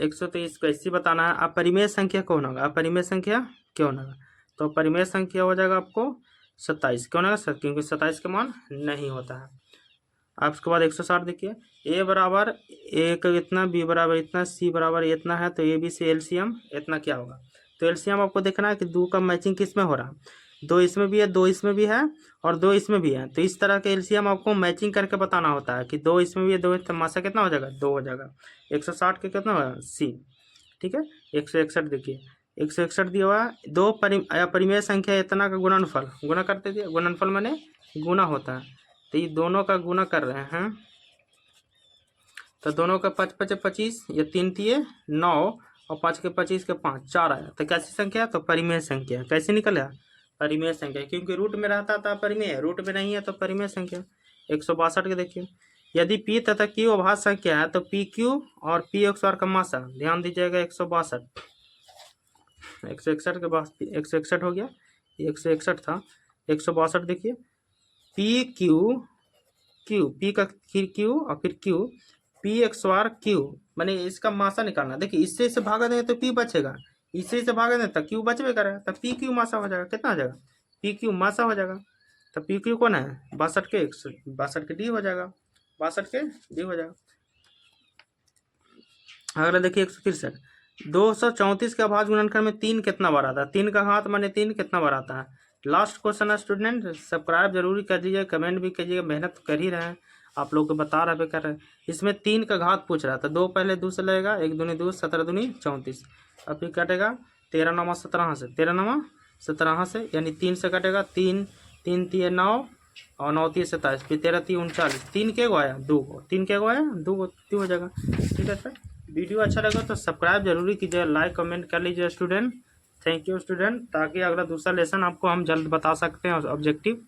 123 को ऐसे बताना है अपरिमेय संख्या कौन होगा, अपरिमेय संख्या क्यों होगा। तो अपरिमेय संख्या हो जाएगा आपको 27 क्यों होगा, क्योंकि 27 का मान नहीं होता है। अब उसके बाद 160 देखिए, ए बराबर ए का इतना, बी बराबर इतना, सी बराबर इतना है। तो ए बी से एलसीएम इतना क्या होगा। तो एलसीएम आपको देखना है कि 2 का मैचिंग किस में हो रहा है, 2 इसमें भी है, 2 इसमें भी है और 2 इसमें भी है। तो इस तरह के एलसीएम आपको मैचिंग करके बताना होता है कि 2 इसमें भी है, 2 तो मासा कितना हो जाएगा 2 हो जाएगा। 160 के कितना होगा सी। ठीक है। 161 देखिए 161 दिया हुआ दो अपरिमेय संख्या इतना का गुणनफल, गुणा करते दिए, गुणनफल माने गुना होता है। तो ये दोनों का गुना कर रहे हैं तो दोनों का 5 5 25 या 3 3 9 और 5 के 25 के 5, 4 आया। तो कैसी संख्या है? तो परिमेय संख्या। कैसे निकला? परिमेय संख्या, क्योंकि रूट में रहता था परिमेय, रूट में नहीं है तो परिमेय संख्या। 162 के देखिए, यदि P तथा Q अभाज्य संख्या है तो PQ और PXOR का मासा, ध्यान दीजिएगा 162, 161 के बाद 161 हो गया, 161 था, 162 देखिए, P का फिर Q और फिर Q, PXOR Q, मैंने इसका मासा निकालना। देखिए इससे इसे भागा दें तो P बचेगा, इससे इसे भागा दें तो Q बचबे करेगा, तब PQ मासा हो जाएगा। कितना हो जाएगा? PQ मासा हो जाएगा। तो PQ कौन है? 62 के 62 के D हो जाएगा, 62 के D हो जाएगा। अगला देखिए 163, 234 के अभाज्य गुणनखंड में 3 कितना बार आता है? 3 का घात माने 3 कितना बार आता है? लास्ट क्वेश्चन है स्टूडेंट, सब्सक्राइब जरूरी कर दीजिए, कमेंट भी कीजिएगा, मेहनत कर ही रहे हैं आप लोग को, बता रहे कर रहे हैं। इसमें 3 का घात पूछ रहा था, 2 पहले 2 से लगेगा, 1 दूनी 2, 17 दूनी 34, अब फिर कटेगा 13 9 17 से, 13 9 17 से, यानी 3 से कटेगा, 3 3 3 9 और 9 3 27, फिर 13 3 39, 3 के गो आया 2 को, 3 के गो आया 2 को, 2 हो जाएगा। ठीक है सर, वीडियो अच्छा लगा तो सब्सक्राइब जरूरी कीजिए, लाइक कमेंट कर लीजिए स्टूडेंट। थैंक यू स्टूडेंट, ताकि अगला दूसरा लेसन आपको हम जल्द बता सकते हैं ऑब्जेक्टिव।